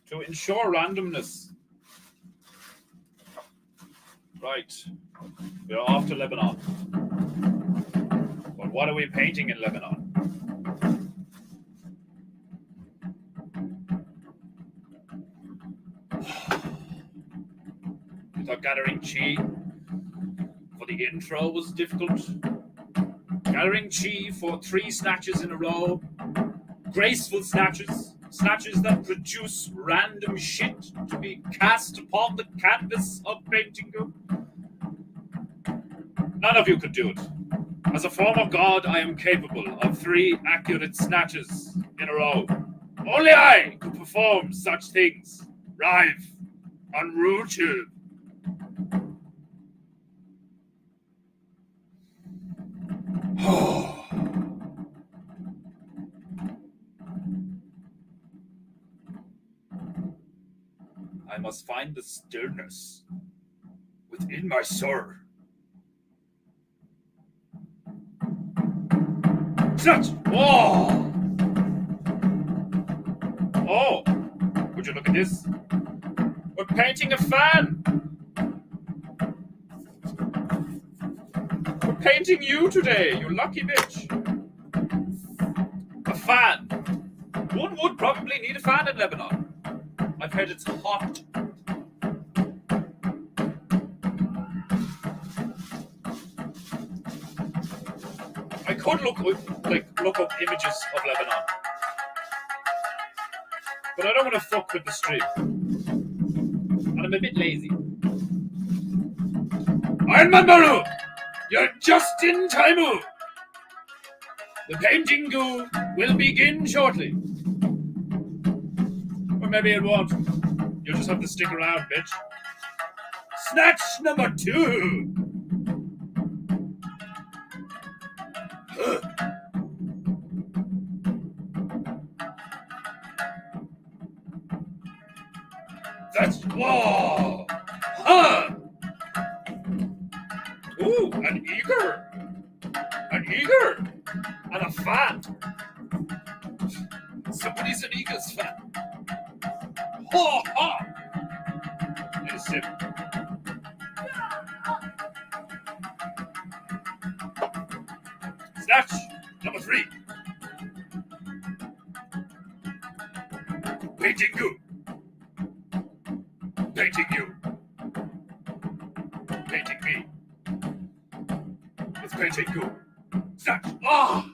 to ensure randomness. Right. We are off to Lebanon. But what are we painting in Lebanon? I thought gathering chi for the intro was difficult. Gathering chi for 3 snatches in a row. Graceful snatches. Snatches that produce random shit to be cast upon the canvas of Peinteingu. None of you could do it. As a form of God, I am capable of 3 accurate snatches in a row. Only I could perform such things. Rive on YouTube. I must find the stillness within my soul. Snatch! Whoa! Oh! Would you look at this? We're painting a fan! We're painting you today, you lucky bitch! A fan! One would probably need a fan in Lebanon. I've heard it's hot. I could look up images of Lebanon, but I don't want to fuck with the stream, and I'm a bit lazy. Iron Man Maru, you're just in time. The Peinteingu will begin shortly. Or maybe it won't. You'll just have to stick around, bitch. Snatch number 2. That's whoa! Huh! Ooh, an eager, and a fan. Somebody's an Eagles fan. Ha ha! It is Match number 3. Peinteingu. Painting you. Painting me. It's Peinteingu. Snatch. Ah!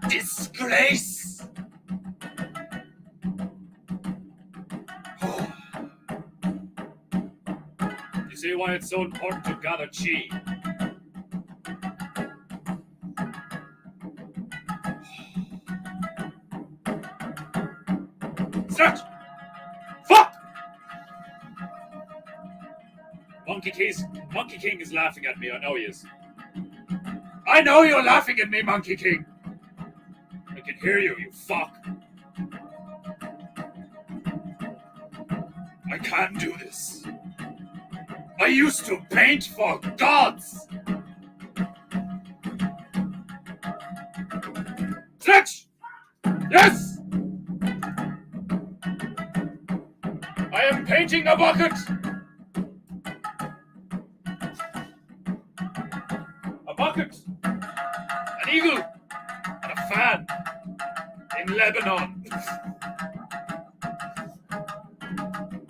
Disgrace! You see why it's so important to gather chi. Snatch! Fuck! Monkey King is laughing at me. I know he is. I know you're laughing at me, Monkey King. I can hear you, you fuck. I can't do this. I used to paint for gods. Snatch! Yes! I am painting a bucket. A bucket. An eagle. And a fan. In Lebanon.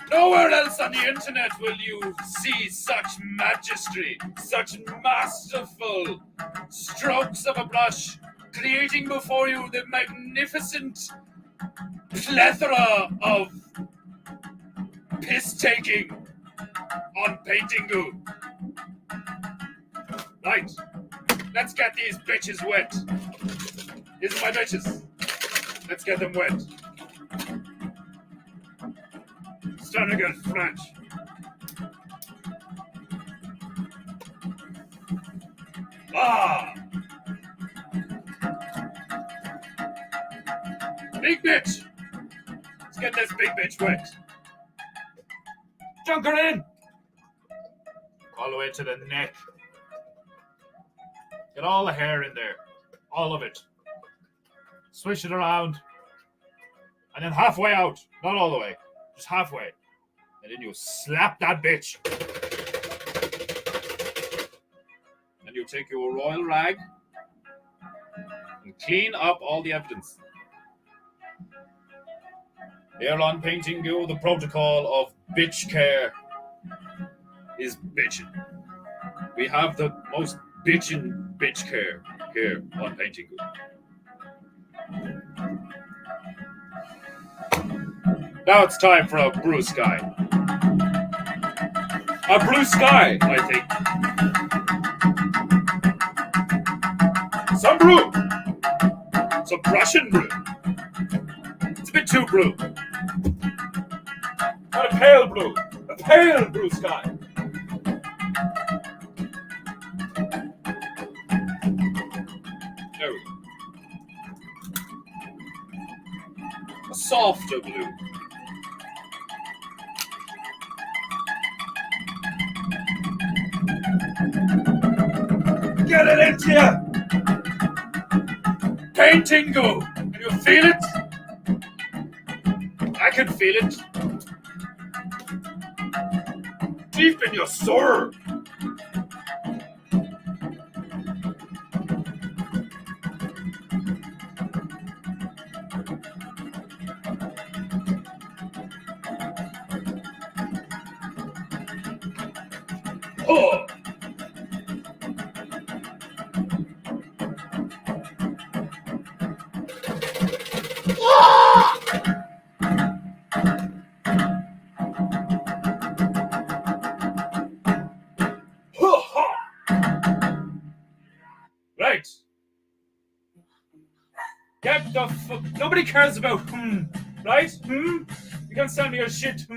Nowhere else on the internet will you see such majesty, such masterful strokes of a brush, creating before you the magnificent plethora of piss-taking on Peinteingu. Right, let's get these bitches wet. These are my bitches. Let's get them wet. Starting to get French. Ah! Big bitch! Let's get this big bitch wet. Dunk her in! All the way to the neck. Get all the hair in there. All of it. Swish it around. And then halfway out. Not all the way. Just halfway. And then you slap that bitch. And you take your royal rag and clean up all the evidence. Here on Peinteingu, the protocol of bitch care is bitchin'. We have the most bitchin' bitch care here on Peinteingu. Now it's time for a blue sky. A blue sky, I think. Some brew. Some Prussian brew. It's a bit too blue. Not a pale blue. A pale blue sky. There we go. A softer blue. Get it into you! Peinteingu! Can you feel it? I can feel it. Deep in your soul. Oh! Right. Get the fuck. Nobody cares about right? You can send me your shit,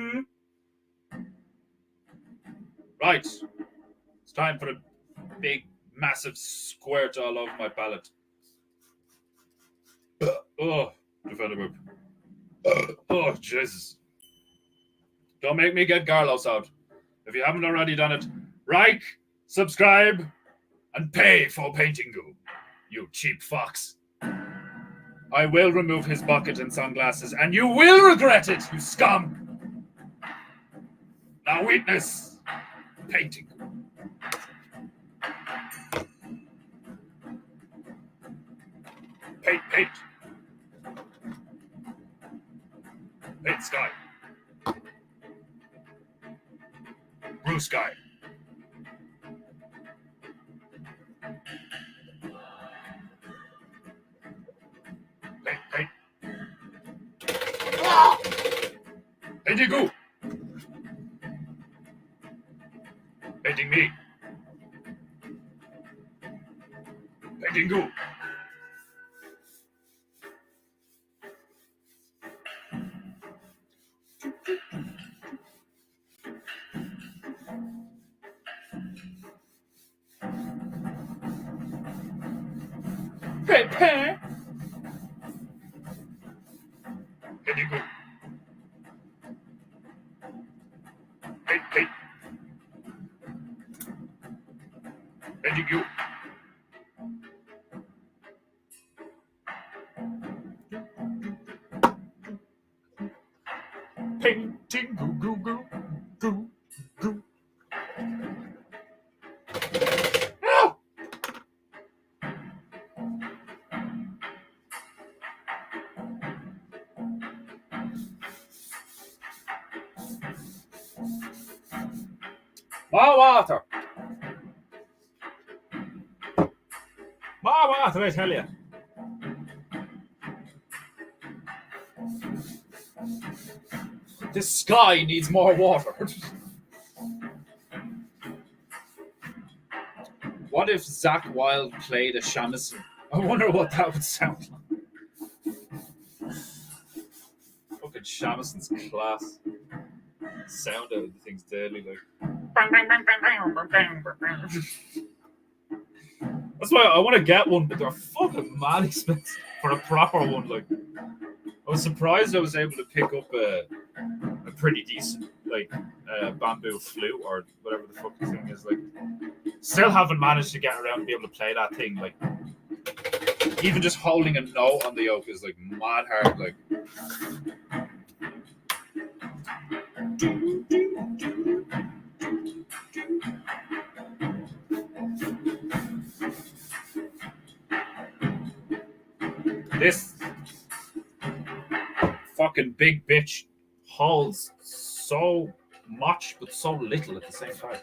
Right. It's time for a big, massive squirt all over my palate. Oh, defender oh, Jesus. Don't make me get Carlos out. If you haven't already done it, like, subscribe, and pay for Peinteingu, you cheap fox. I will remove his bucket and sunglasses, and you will regret it, you scum. Now witness Peinteingu. Paint. Paint sky. Blue sky. Paint. Peinteingu. Painting me. Peinteingu. Peinteingu. Paint. Peinteingu. Painteingu. Goo. Ah! More water. More water, I tell you. This sky needs more water. What if Zach Wilde played a shamisen? I wonder what that would sound like. Fucking shamisens class. Sound out of the thing's deadly, like. That's why I want to get one, but they're fucking mad expensive for a proper one. Like, I was surprised I was able to pick up a pretty decent like bamboo flute or whatever the fuck the thing is. Like, still haven't managed to get around and be able to play that thing. Like, even just holding a note on the yoke is like mad hard. Like. This fucking big bitch holds so much but so little at the same time.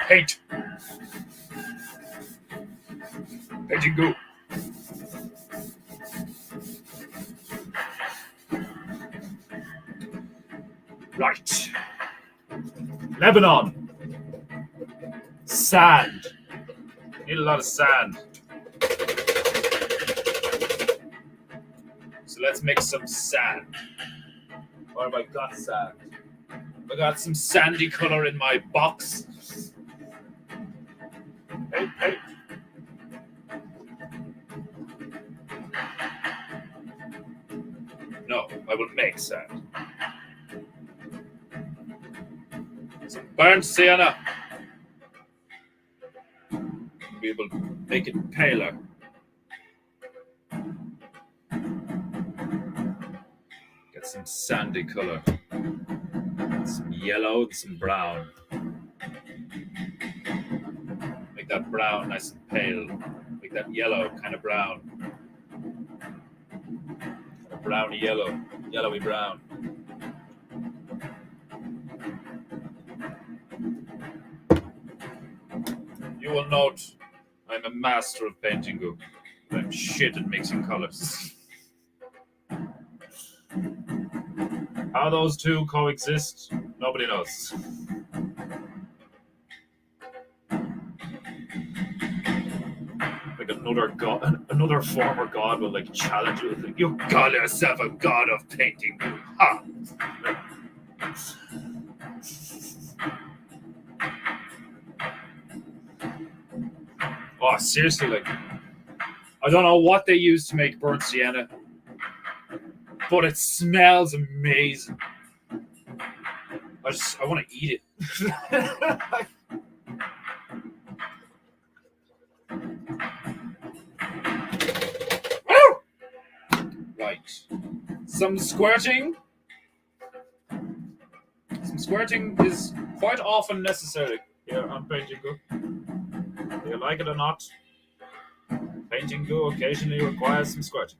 Paint. Peinteingu. Right. Lebanon. Sand. Need a lot of sand. So let's make some sand. What have I got sand? I got some sandy color in my box. Hey. No, I will make sand. Some burnt sienna. We will make it paler. Get some sandy color. Some yellow and some brown. Make that brown nice and pale. Make that yellow kind of brown. Kind of browny yellow. Yellowy brown. You will note I'm a master of Peinteingu. I'm shit at mixing colors. How those two coexist, nobody knows. Like another former god will like challenge you. Like, you call yourself a god of Peinteingu, ha! Oh, seriously, like, I don't know what they use to make burnt sienna, but it smells amazing. I want to eat it. Right. Some squirting. Some squirting is quite often necessary here on Peinteingu. Whether you like it or not, Peinteingu occasionally requires some squirting.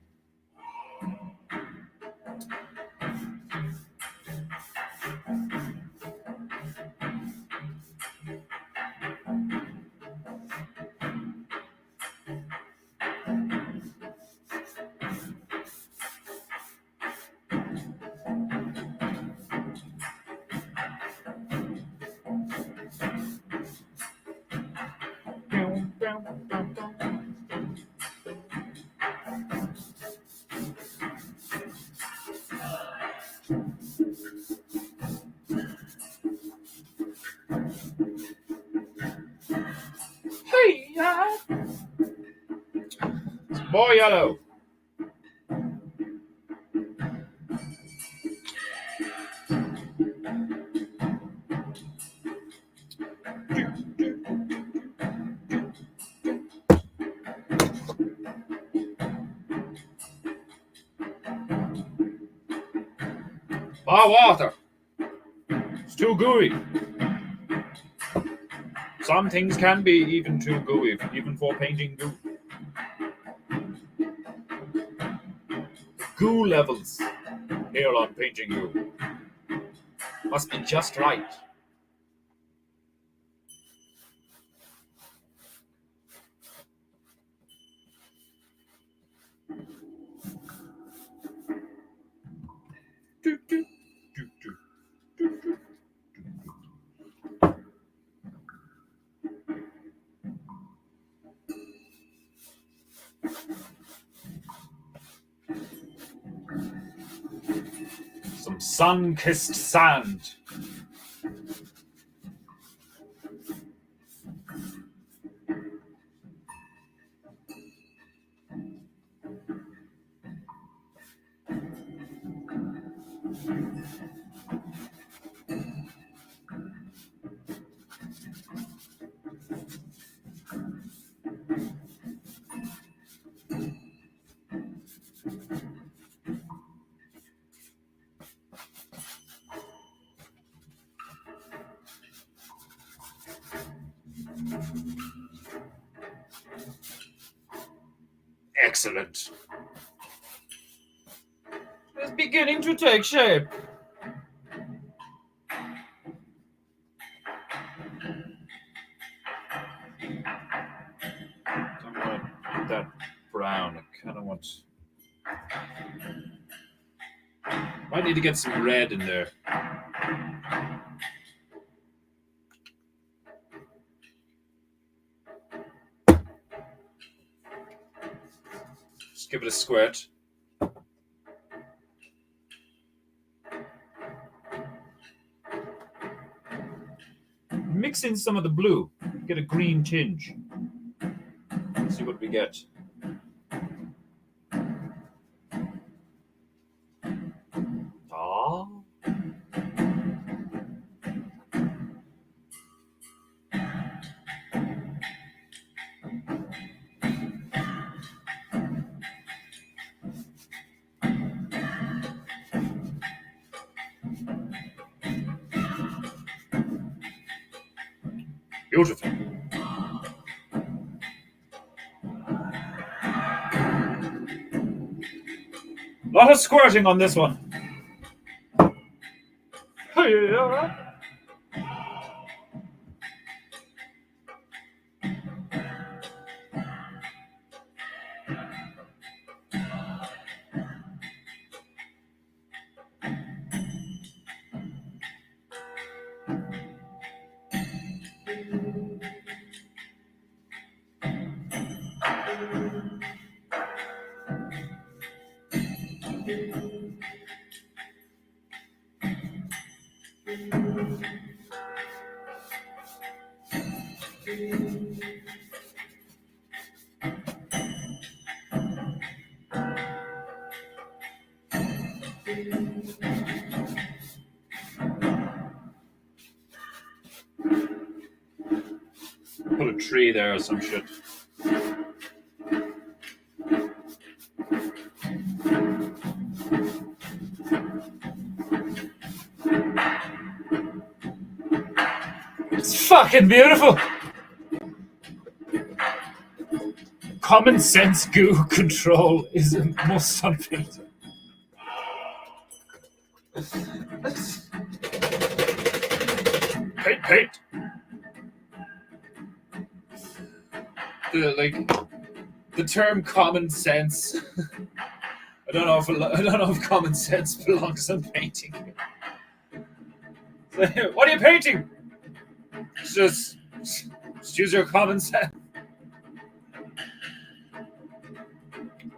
Hey, more yellow. More water. It's too gooey. Some things can be even too gooey, even for Peinteingu. Goo levels here on Peinteingu must be just right. Some sun-kissed sand. Excellent. It's beginning to take shape. I don't want that brown. I kind of want. Might need to get some red in there. Just give it a squirt. Mix in some of the blue. Get a green tinge. See what we get. Ah. Beautiful. Lot of squirting on this one. Yeah. tree there or some shit. It's fucking beautiful. Common sense goo control is a must on painting. Paint. The term common sense. I don't know if common sense belongs on painting. What are you painting? Just use your common sense.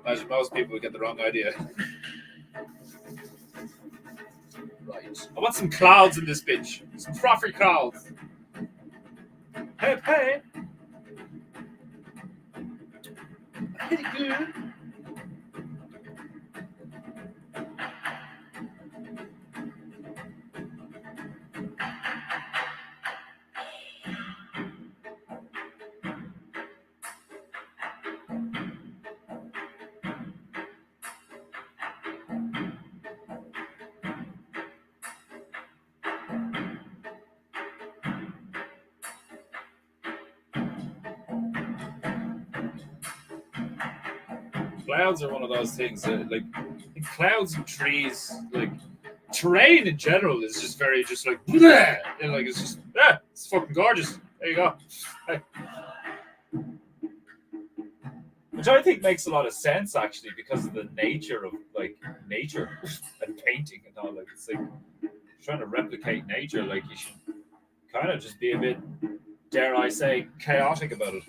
Imagine most people would get the wrong idea. Right. I want some clouds in this bitch. Some frothy clouds. Hey. Pretty good. Clouds are one of those things that, like, clouds and trees, like, terrain in general is just very, just like, bleh! And, like, it's just, it's fucking gorgeous. There you go. Hey. Which I think makes a lot of sense, actually, because of the nature of, like, nature and painting and all. Like, it's like trying to replicate nature. Like, you should kind of just be a bit, dare I say, chaotic about it.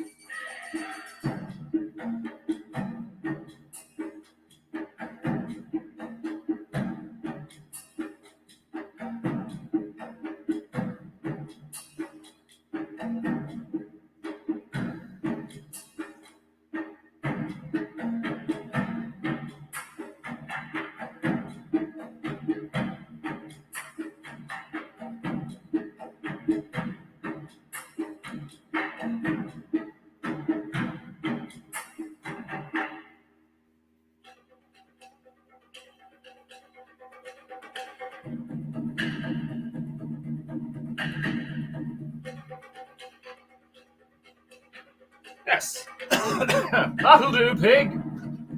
Yes. That'll do, pig.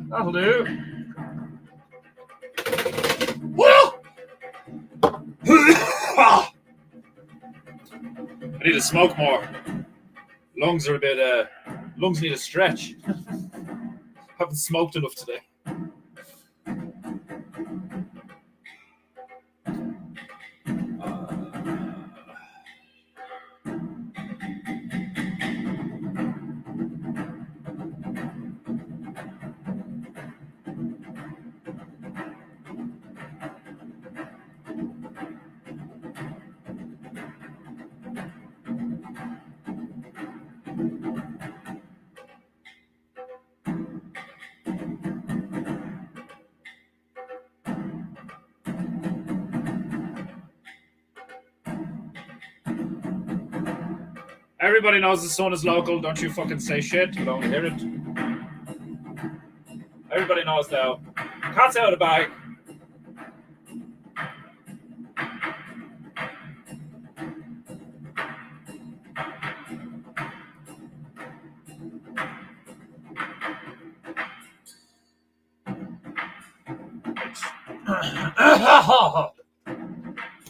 That'll do. Well, I need to smoke more. Lungs are a bit. Lungs need a stretch. Haven't smoked enough today. Everybody knows the sun is local. Don't you fucking say shit. I don't hear it. Everybody knows now. Cat's out of the bag.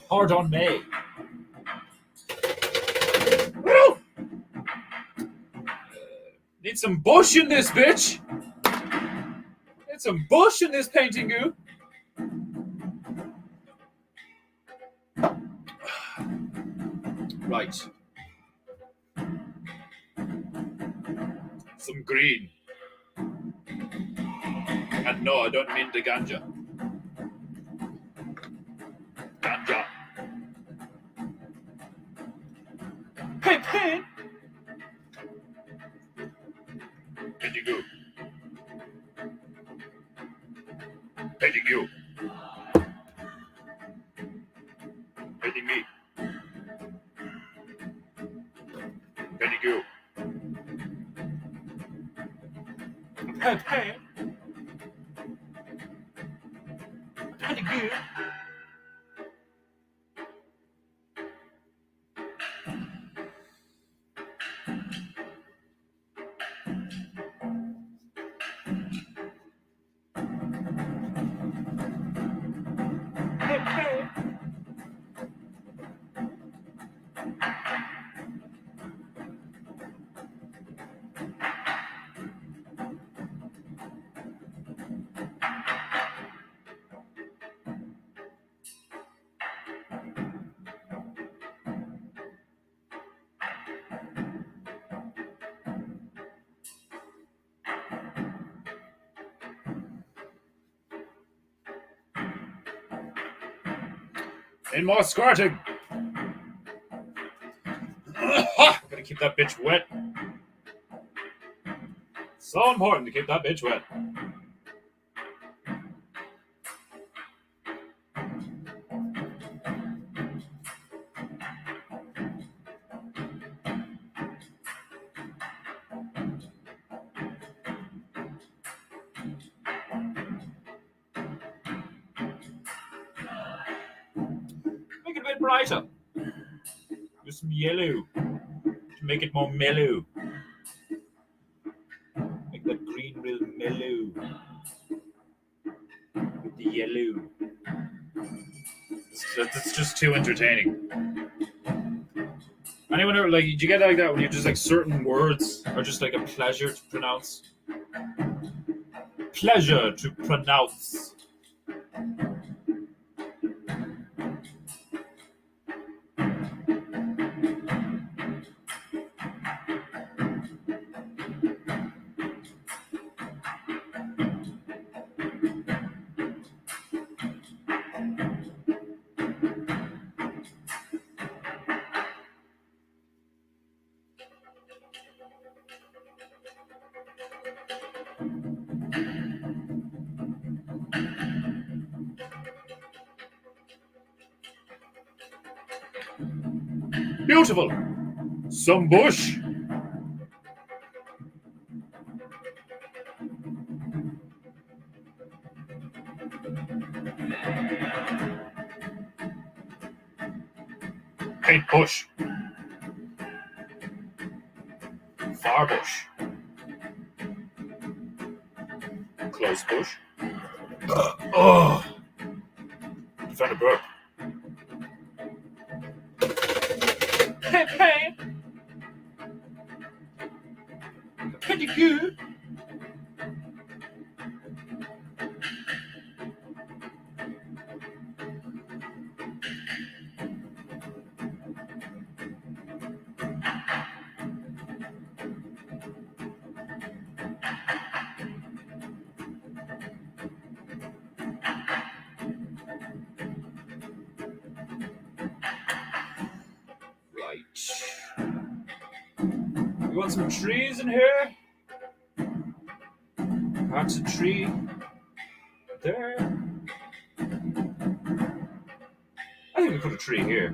Pardon me. Need some bush in this bitch. Need some bush in this Peinteingu. Right. Some green. And no, I don't mean the ganja. Ganja. Hey, Paint. Peinteingu. Peinteingu. Painting me. Peinteingu. Pepe. Peinteingu. Pepe. And more squirting. Gotta keep that bitch wet. So important to keep that bitch wet. Make it a bit brighter. Use some yellow to make it more mellow. Make that green real mellow with the yellow. It's just too entertaining. Anyone ever like? Did you get like that when you just like certain words are just like a pleasure to pronounce? Pleasure to pronounce. Beautiful. Some bush. Paint bush. Far bush. Close bush. Oh. Found a burp. Pepe. Peinteingu. Right. You want some trees in here? Perhaps a tree there. I think we put a tree here.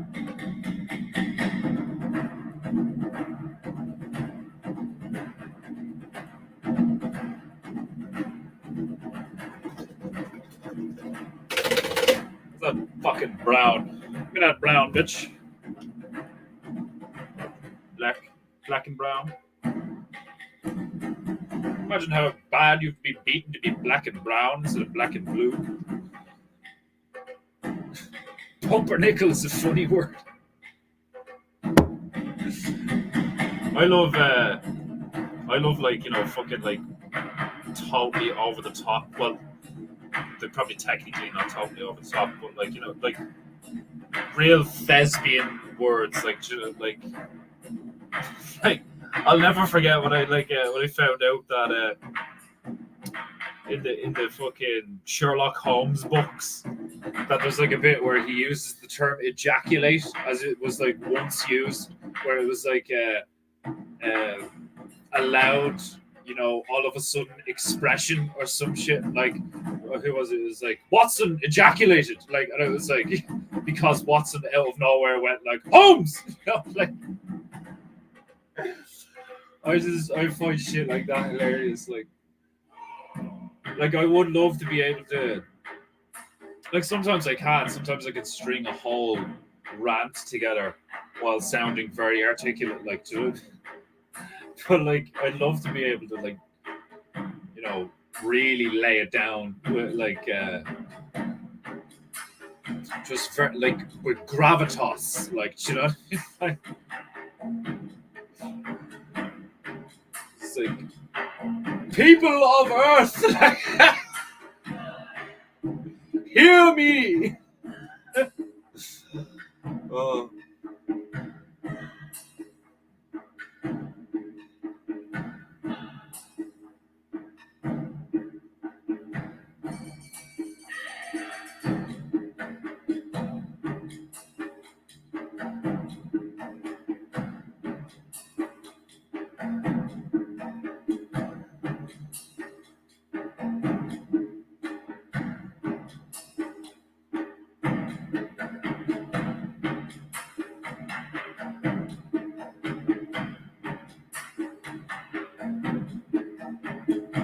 What's that fucking brown? Give me that brown, bitch. Black and brown. Imagine how bad you'd be beaten to be black and brown instead of black and blue. Pumpernickel is a funny word. I love like, you know, fucking like totally over the top. Well, they're probably technically not totally over the top, but like, you know, like real thespian words, like, you know, like I'll never forget when I found out that in the fucking Sherlock Holmes books that there's like a bit where he uses the term ejaculate as it was like once used, where it was like a loud, you know, all of a sudden expression or some shit. Like, who was it? It was like Watson ejaculated, like, and it was like because Watson out of nowhere went like Holmes, you know, like. I find shit like that hilarious. Like, Like I would love to be able to. Like sometimes I can. Sometimes I can string a whole rant together while sounding very articulate, like to it. But like I'd love to be able to like you know really lay it down with like just like with gravitas, like you know. Like, it's like people of Earth, hear me. Oh,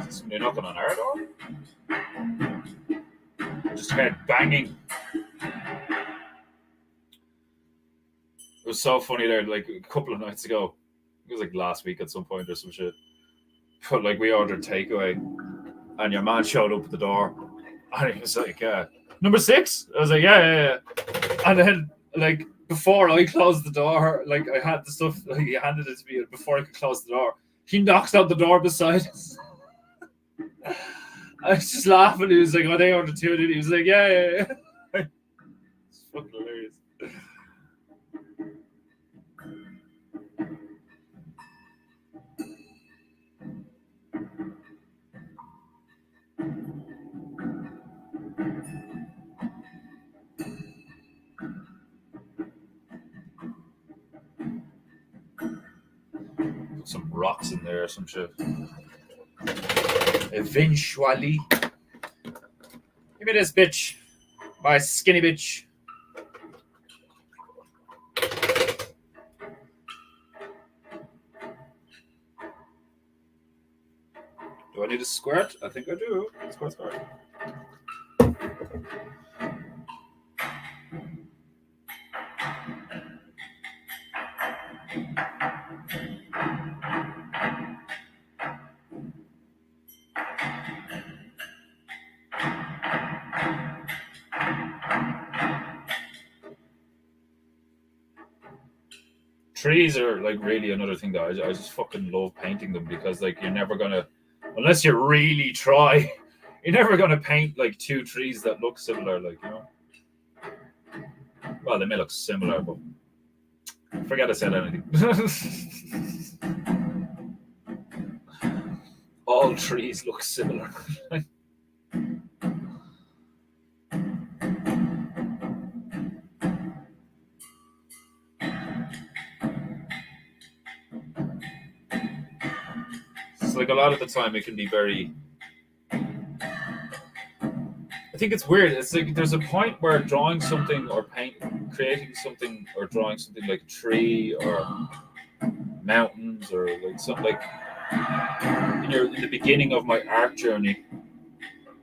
somebody knocking on our door. I just heard banging. It was so funny there, like a couple of nights ago. It was like last week at some point or some shit. But like we ordered takeaway, and your man showed up at the door, and he was like, "Number 6." I was like, "Yeah, yeah, yeah." And then like before I closed the door, like I had the stuff, like he handed it to me, and before I could close the door, he knocked on the door beside us. I was just laughing. He was like, "Oh, they ordered 2," and he was like, "Yeah, yeah, yeah." It's fucking hilarious. Put some rocks in there or some shit. Eventually. Give me this bitch. My skinny bitch. Do I need a squirt? I think I do. Squirt, squirt. Trees are like really another thing that I just fucking love painting them because like you're never gonna, unless you really try, you're never gonna paint like two trees that look similar. Like you know, well they may look similar, but forget I said anything. All trees look similar. It's like a lot of the time it can be very. I think it's weird. It's like there's a point where drawing something or creating something or drawing something like a tree or mountains or like something like in the beginning of my art journey,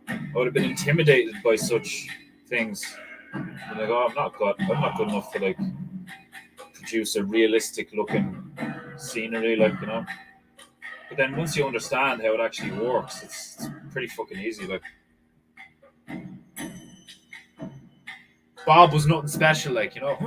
I would have been intimidated by such things. I'm like, oh, I'm not good enough to like produce a realistic looking scenery, like you know. But then once you understand how it actually works, it's pretty fucking easy. Like Bob was nothing special, like you know.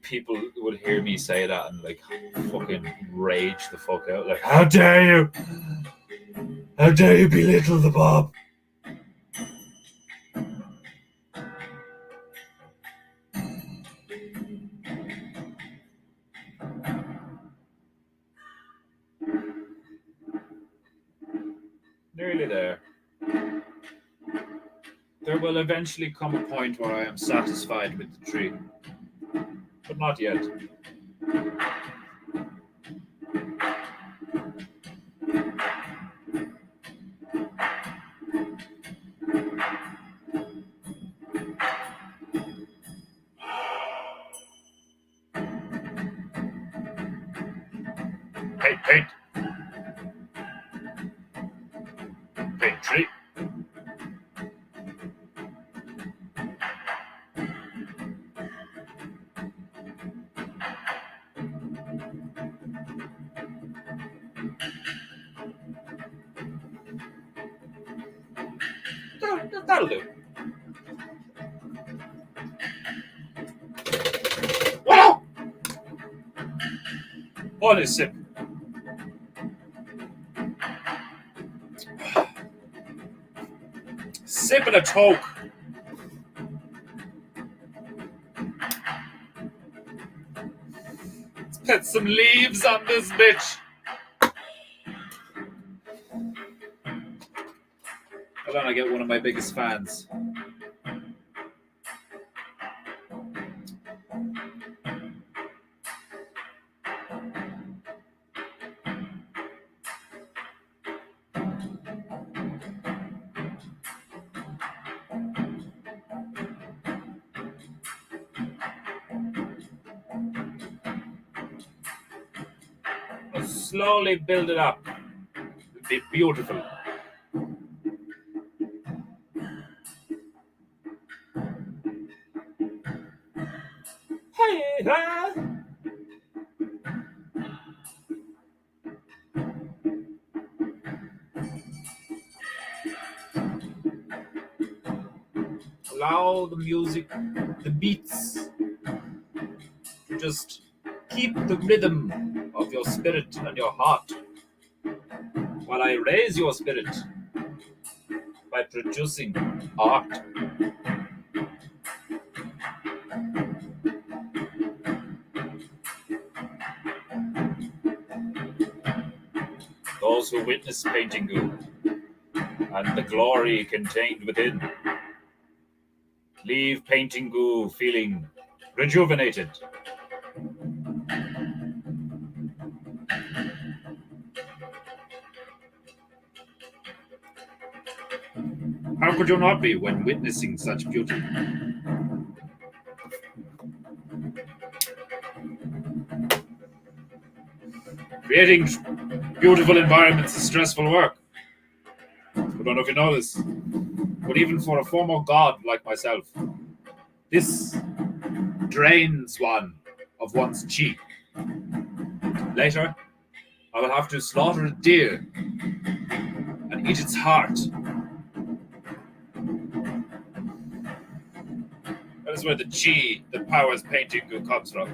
People would hear me say that and like fucking rage the fuck out. Like, how dare you? How dare you belittle the Bob? Nearly there. There will eventually come a point where I am satisfied with the tree, but not yet. Paint. Paint tree. That'll do. Wow! What is sip? Sip and a toke. Let's put some leaves on this bitch. Hold on, I get one of my biggest fans. I'll slowly build it up. It'll be beautiful. Hey, allow the music, the beats, to just keep the rhythm of your spirit and your heart while I raise your spirit by producing art. Those who witness Peinteingu and the glory contained within leave Peinteingu feeling rejuvenated. How could you not be when witnessing such beauty? Creating beautiful environments is stressful work. I don't know if you know this, but even for a former god like myself, this drains one of one's chi. Later, I will have to slaughter a deer and eat its heart. That is where the chi that powers Peinteingu comes from.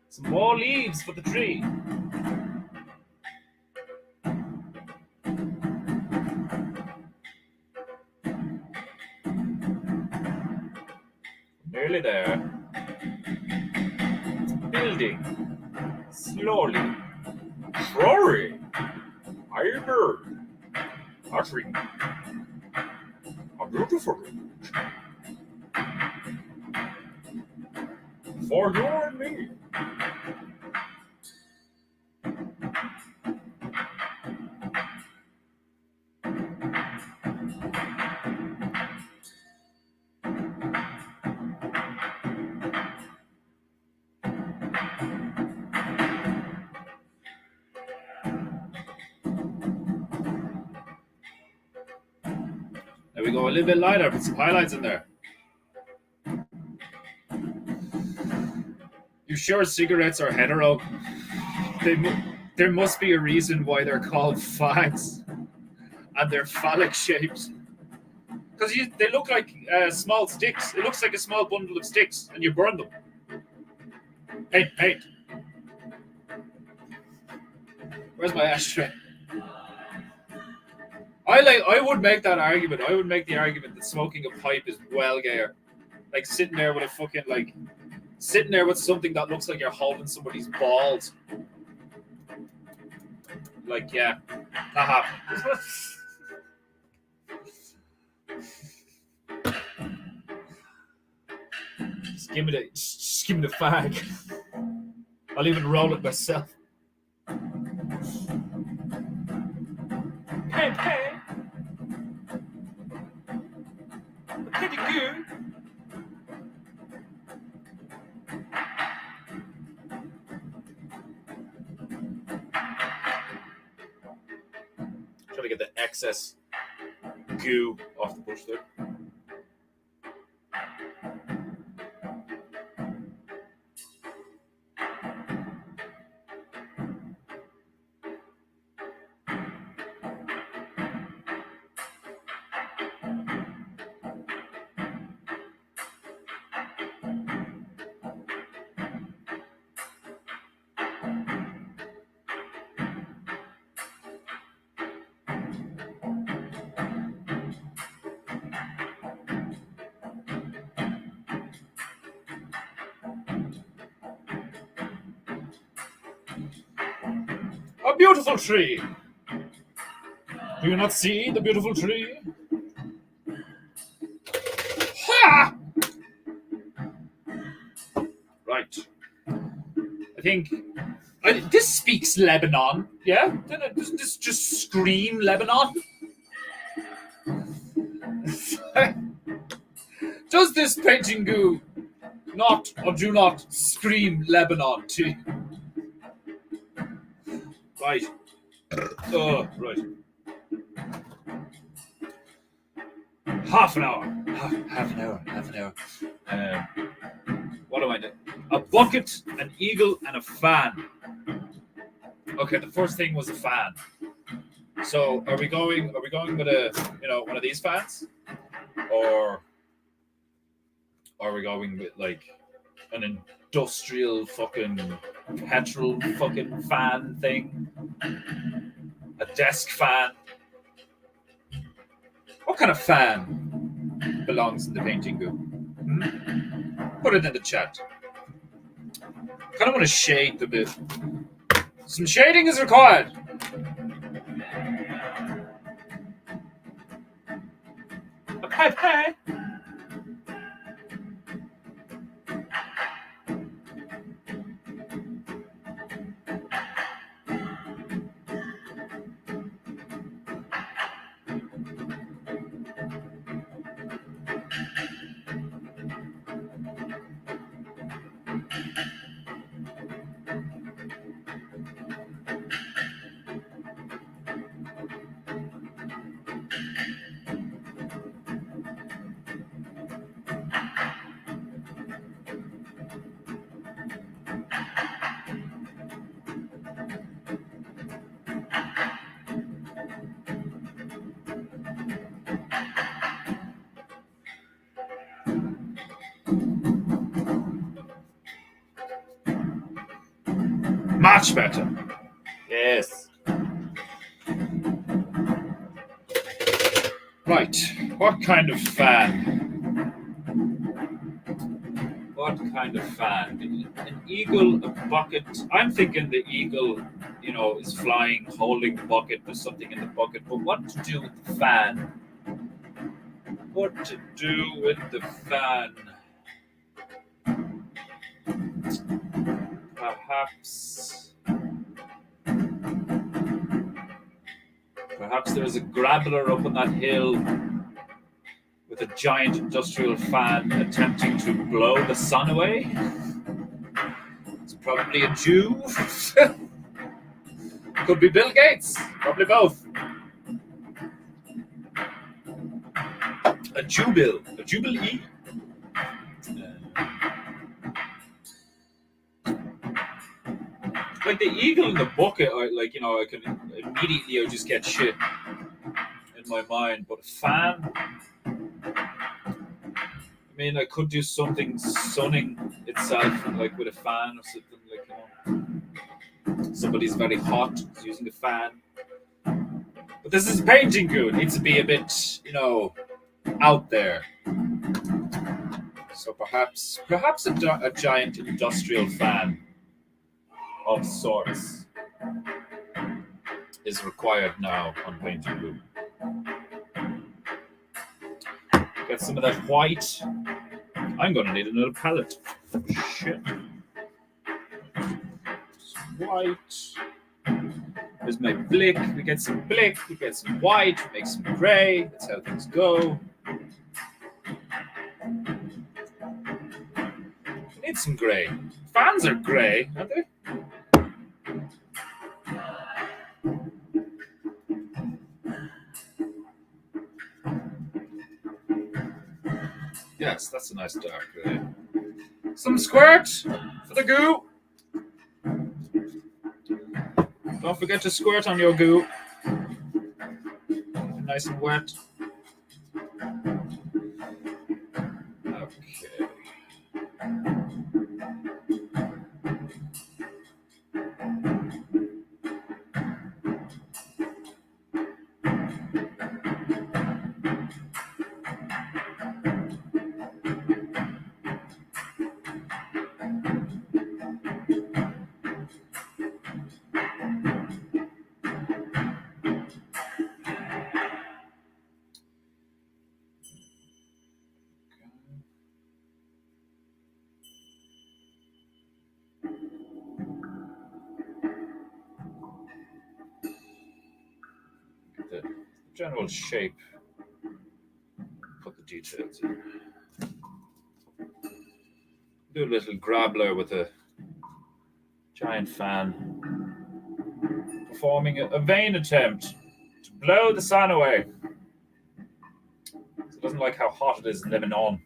Some more leaves for the tree. Nearly there. Building. Slowly. Rory. Hyper. Uttering. A beautiful image. For you and me. There we go, a little bit lighter, put some highlights in there. You sure cigarettes are hetero? There must be a reason why they're called fags and they're phallic shaped. Because they look like small sticks. It looks like a small bundle of sticks and you burn them. Paint. Where's my ashtray? I would make that argument. I would make the argument that smoking a pipe is well gayer. Like sitting there with sitting there with something that looks like you're holding somebody's balls. Like, yeah, that happens. Just give me the fag. I'll even roll it myself. Hey. Peinteingu. Trying to get the excess goo off the bush there. A beautiful tree. Do you not see the beautiful tree? Ha! Right. I think this speaks Lebanon. Yeah? Doesn't this just scream Lebanon? Does this Peinteingu not or do not scream Lebanon to you? Right. Oh, right. Half an hour. Half an hour. What do I do? A bucket, an eagle, and a fan. Okay, the first thing was a fan. So are we going with one of these fans? Or are we going with like an industrial fucking petrol fucking fan thing? A desk fan? What kind of fan belongs in the Peinteingu? Put it in the chat. Kind of want to shade the bit. Some shading is required. Okay. Much better. Yes. Right. What kind of fan? What kind of fan? An eagle, a bucket. I'm thinking the eagle, is flying, holding the bucket. There's something in the bucket. But what to do with the fan? What to do with the fan? Perhaps there's a grappler up on that hill with a giant industrial fan attempting to blow the sun away. It's probably a Jew. Could be Bill Gates. Probably both. A Jubil. A Jubilee. Like the eagle in the bucket, I can immediately just get shit in my mind. But a fan, I mean, I could do something sunning itself, like with a fan or something, somebody's very hot, using a fan. But this is Peinteingu. It needs to be a bit, out there. So perhaps a giant industrial fan of sorts is required now on Peinteingu. Get some of that white. I'm going to need another palette. Shit. White. There's my blick. We get some blick. We get some white. We make some gray. That's how things go. need some grey. Fans are grey, aren't they? Yes, that's a nice dark grey. Some squirt for the goo. Don't forget to squirt on your goo. Nice and wet. Okay. The general shape. Put the details in. Do a little grabbler with a giant fan. Performing a vain attempt to blow the sun away. It doesn't like how hot it is in Lebanon.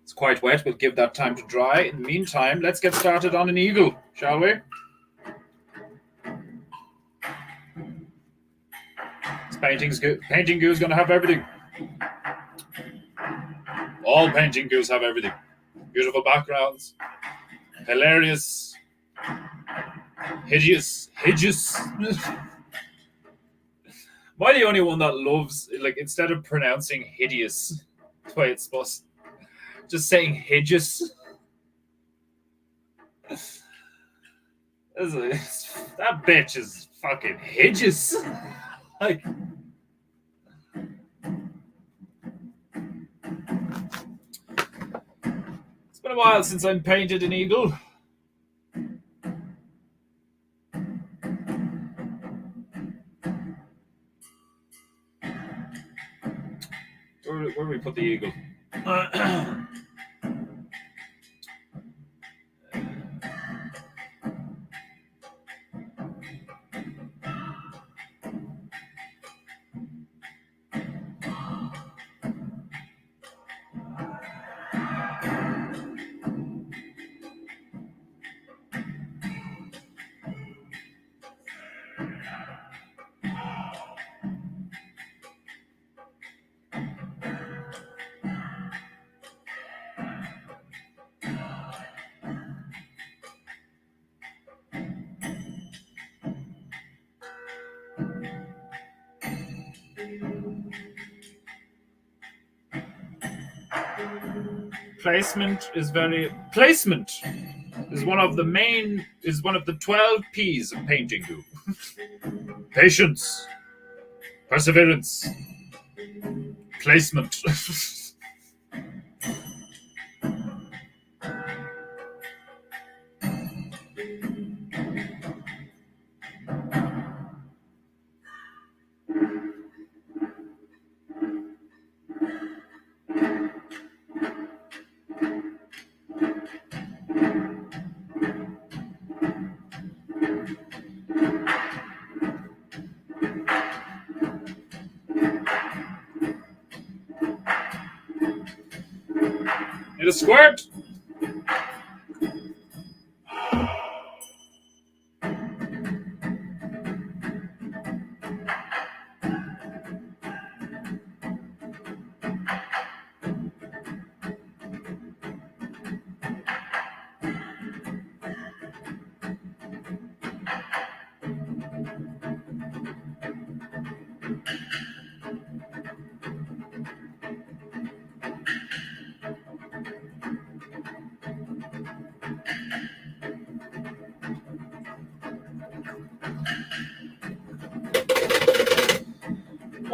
It's quite wet. We'll give that time to dry. In the meantime, let's get started on an eagle, shall we? Painting goo is going to have everything. All painting goos have everything. Beautiful backgrounds. Hilarious. Hideous. Am I the only one that loves, like, instead of pronouncing hideous the way it's supposed, just saying hideous? That bitch is fucking hideous. Like, it's been a while since I painted an eagle. Where do we put the eagle? Placement is one of the 12 P's of Peinteingu. Patience, perseverance, placement. Need a squirt?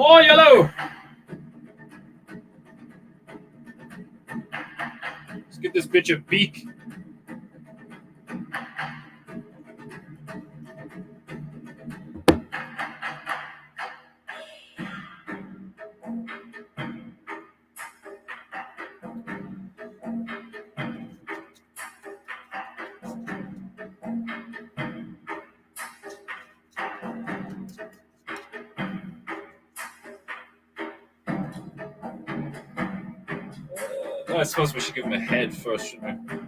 More yellow. Let's give this bitch a beak. I suppose we should give him a head first, shouldn't we?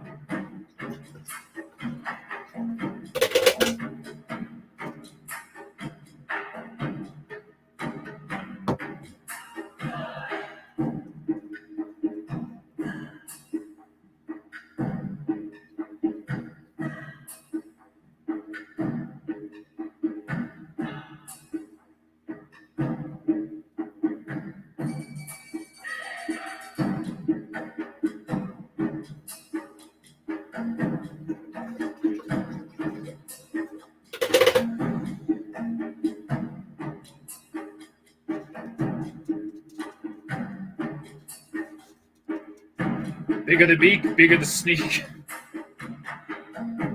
Bigger the beak, bigger the sneak.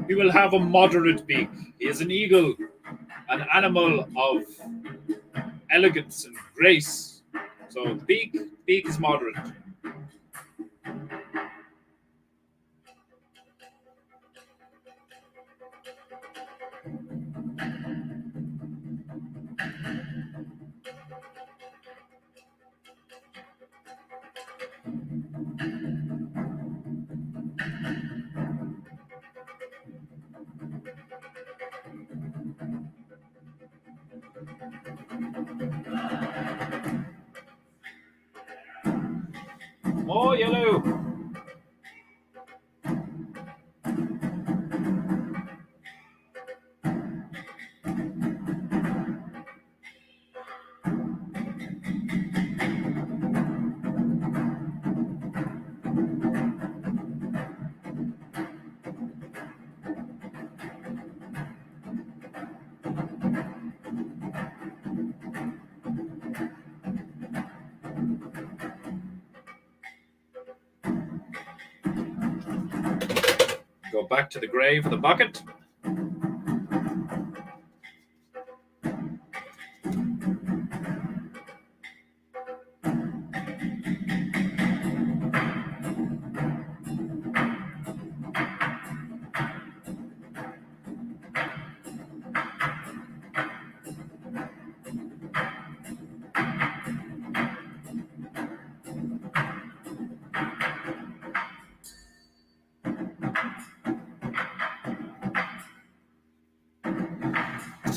He will have a moderate beak. He is an eagle, an animal of elegance and grace. So beak is moderate. More yellow. Go back to the grave for the bucket.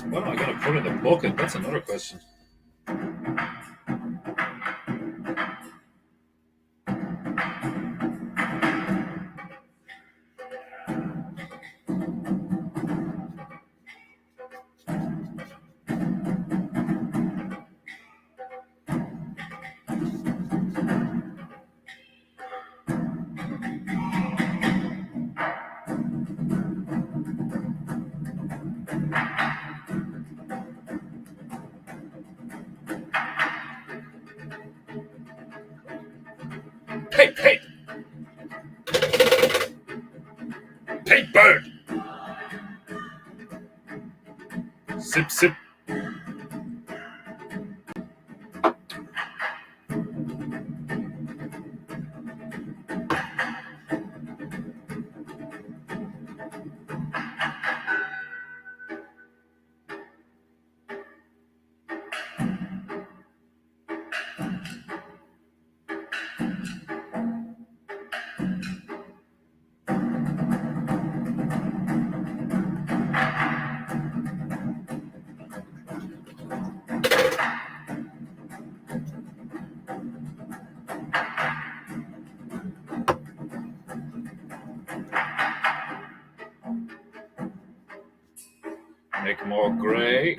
What am I going to put in the bucket? That's another question. Hey! Hey, bird! Sip. Make more gray.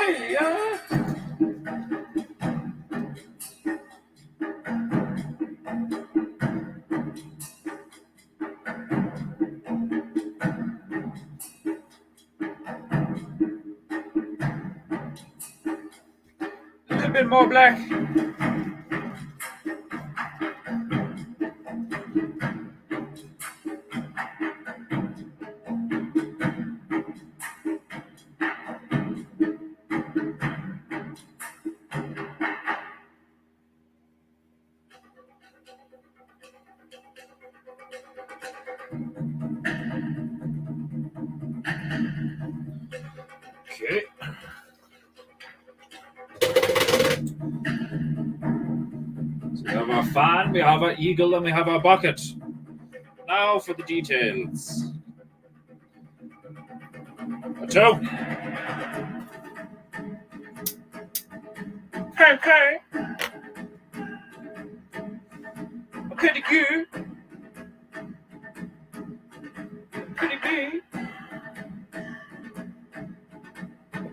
Hey, a little bit more black. Okay. So we have our fan, we have our eagle, and we have our bucket. Now for the details. A two. Hey. A Peinteingu. Peinteingu.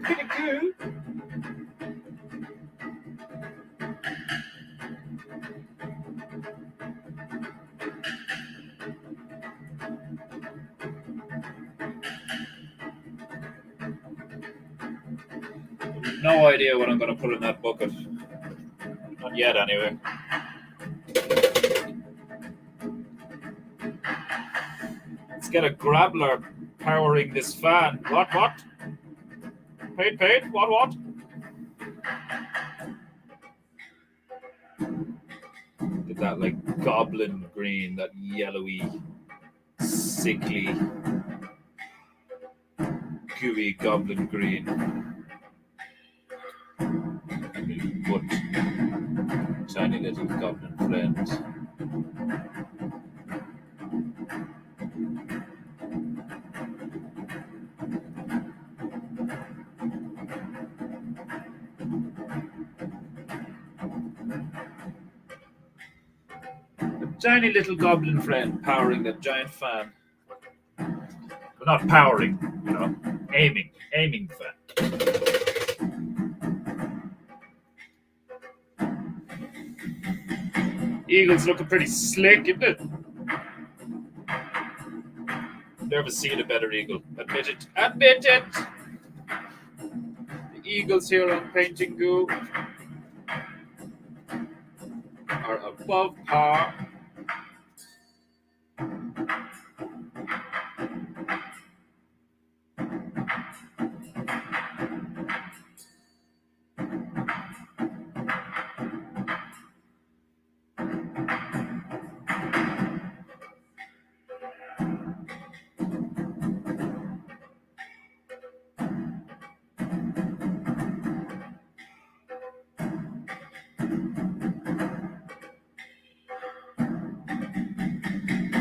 Peinteingu. No idea what I'm going to put in that bucket. Not yet, anyway. Let's get a grappler powering this fan. What? Paint? What? Get that, like, goblin green, that yellowy, sickly, gooey goblin green. Put tiny little goblin friends. A tiny little goblin friend powering that giant fan. But not powering, aiming fan. Eagle's looking pretty slick, isn't it? Never seen a better eagle. Admit it. The eagles here on Peinteingu are above par.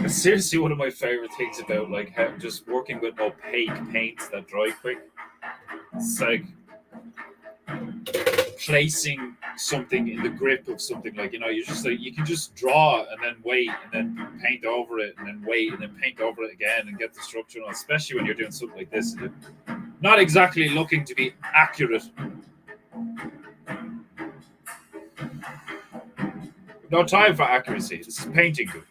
Seriously, one of my favorite things about like how just working with opaque paints that dry quick. It's like placing something in the grip of something, like you just like you can just draw and then wait and then paint over it and then wait and then paint over it again and get the structure on, especially when you're doing something like this. Not exactly looking to be accurate. No time for accuracy. This is Peinteingu.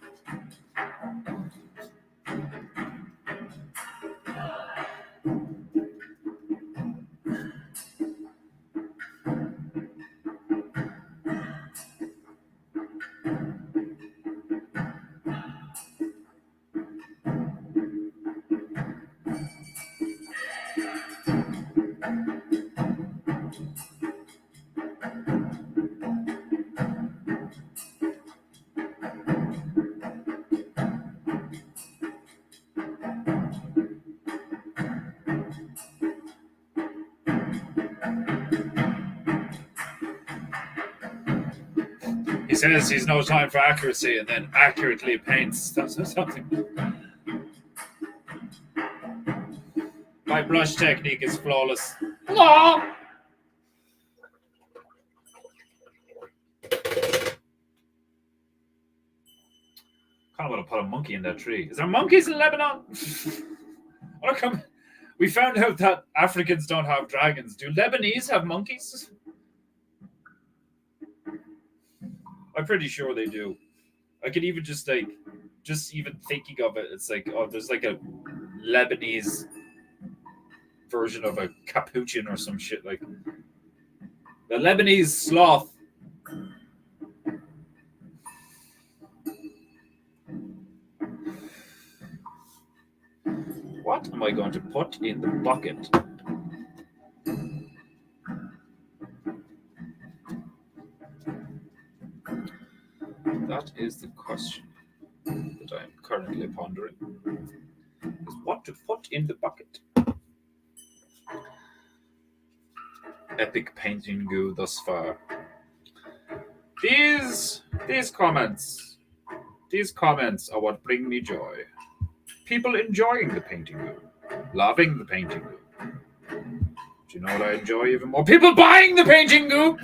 He says he's no time for accuracy and then accurately paints something. My brush technique is flawless. Hello! Kind of want to put a monkey in that tree. Is there monkeys in Lebanon? We found out that Africans don't have dragons. Do Lebanese have monkeys? I'm pretty sure they do. I could even just even thinking of it, it's like, oh, there's like a Lebanese version of a capuchin or some shit, like the Lebanese sloth. What am I going to put in the bucket? That is the question that I am currently pondering. Is what to put in the bucket. Epic Peinteingu thus far. These comments are what bring me joy. People enjoying the Peinteingu, loving the Peinteingu. Do you know what I enjoy even more? People buying the Peinteingu.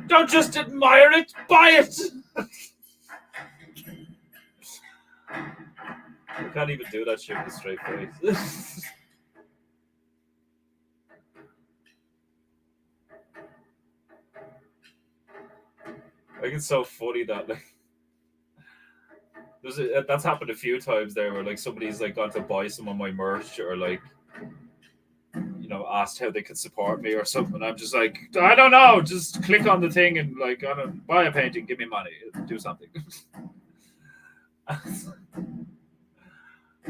Don't just admire it, buy it. I can't even do that shit with a straight face. Like, it's so funny that that's happened a few times there where like somebody's like gone to buy some of my merch or like, you know, asked how they could support me or something. I'm just like, I don't know, just click on the thing and like, I don't buy a painting, give me money, do something. I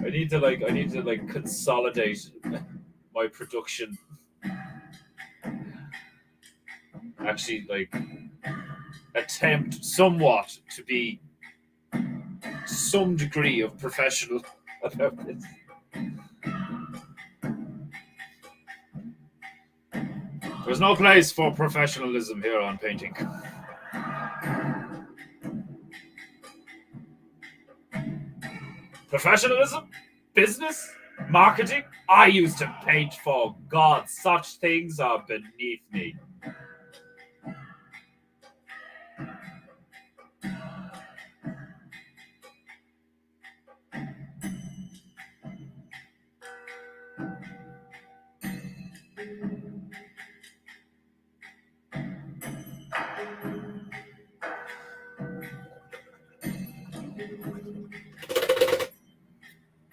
need to consolidate my production. Actually, like, attempt somewhat to be some degree of professional about this. There's no place for professionalism here on painting. Professionalism? Business? Marketing? I used to paint, for God. Such things are beneath me.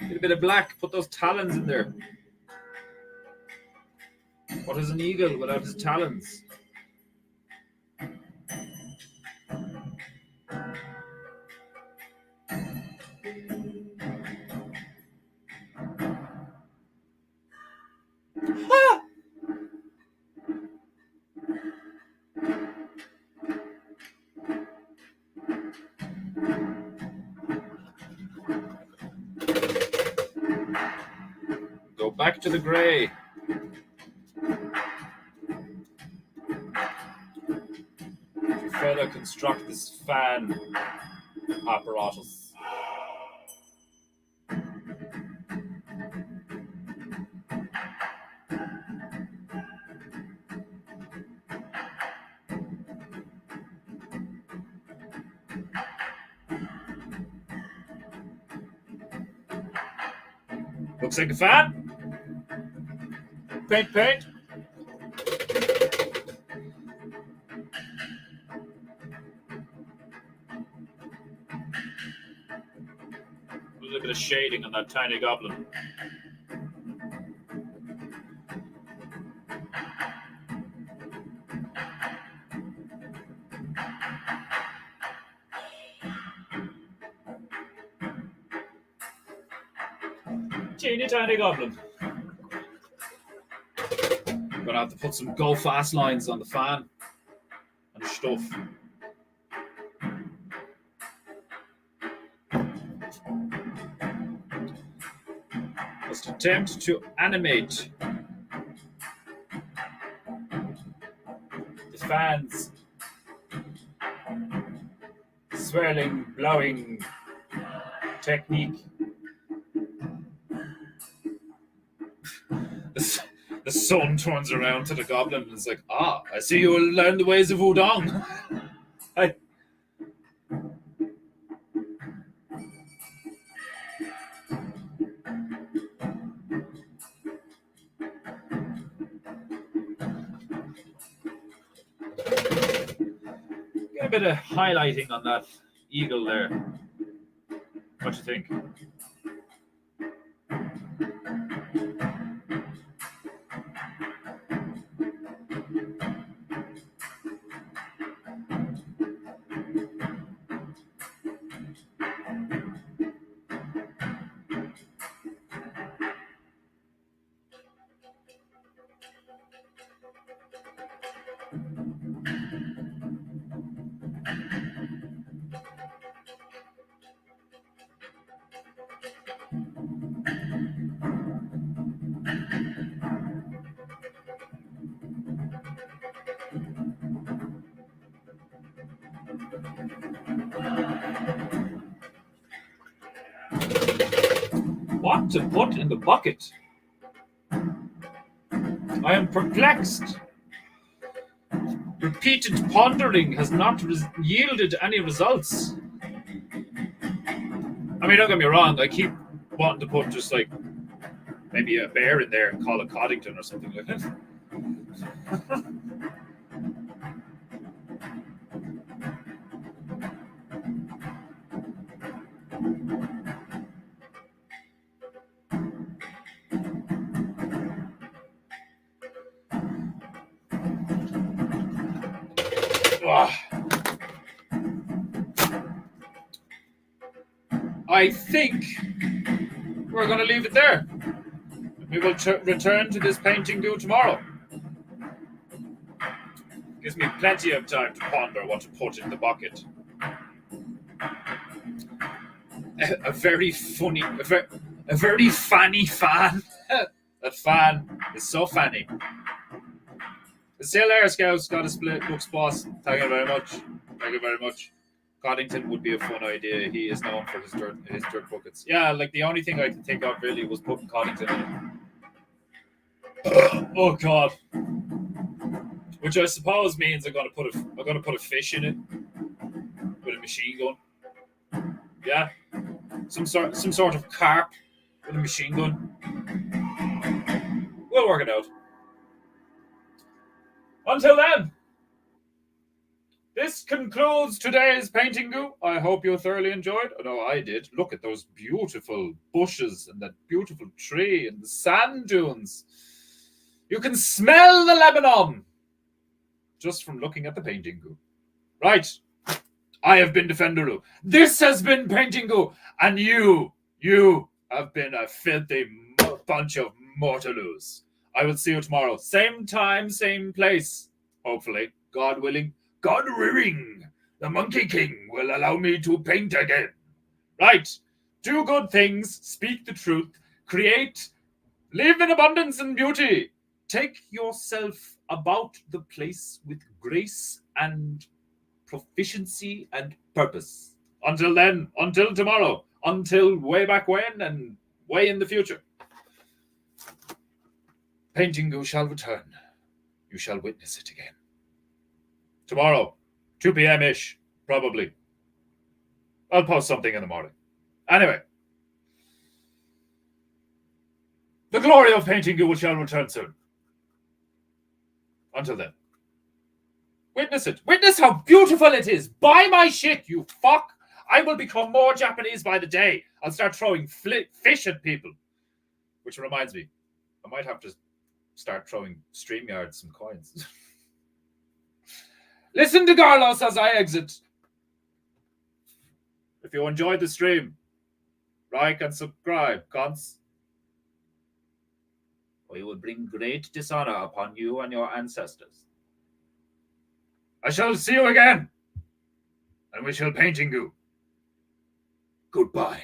Get a bit of black, put those talons in there. What is an eagle without his talons? Go back to the grey. Further construct this fan apparatus. Looks like a fan. Paint, paint. A little bit of shading on that tiny goblin. Teeny tiny goblin. I'm gonna have to put some go fast lines on the fan and stuff. Let's attempt to animate the fans swirling, blowing technique. The son turns around to the goblin and is like, "Ah, I see you will learn the ways of Udon." bit of highlighting on that eagle there. What do you think? What to put in the bucket? I am perplexed. Repeated pondering has not yielded any results. I mean, don't get me wrong, I keep wanting to put just like maybe a bear in there and call it Coddington or something like that. I think we're going to leave it there. We will return to this Peinteingu tomorrow. Gives me plenty of time to ponder what to put in the bucket. A very funny, a very fanny fan. That fan is so fanny. Still there, Scouts. Got a split books boss. Thank you very much. Thank you very much. Coddington would be a fun idea. He is known for his dirt buckets. Yeah, like the only thing I could think of really was putting Coddington in it. Oh God. Which I suppose means I'm gonna put a fish in it with a machine gun. Yeah. Some sort of carp with a machine gun. We'll work it out. Until then, this concludes today's Peinteingu. I hope you thoroughly enjoyed. I know I did. Look at those beautiful bushes and that beautiful tree and the sand dunes. You can smell the Lebanon just from looking at the Peinteingu. Right. I have been Defenderu. This has been Peinteingu. And you have been a filthy bunch of mortaloos. I will see you tomorrow. Same time, same place. Hopefully. God willing. God willing. The Monkey King will allow me to paint again. Right. Do good things. Speak the truth. Create. Live in abundance and beauty. Take yourself about the place with grace and proficiency and purpose. Until then, until tomorrow, until way back when and way in the future. Peinteingu shall return. You shall witness it again. Tomorrow, 2 p.m.-ish, probably. I'll post something in the morning. Anyway. The glory of Peinteingu shall return soon. Until then. Witness it. Witness how beautiful it is. Buy my shit, you fuck. I will become more Japanese by the day. I'll start throwing fish at people. Which reminds me, I might have to start throwing StreamYard some coins. Listen to Carlos as I exit. If you enjoyed the stream, like and subscribe, cons. We will bring great dishonor upon you and your ancestors. I shall see you again, and we shall Peinteingu. Goodbye.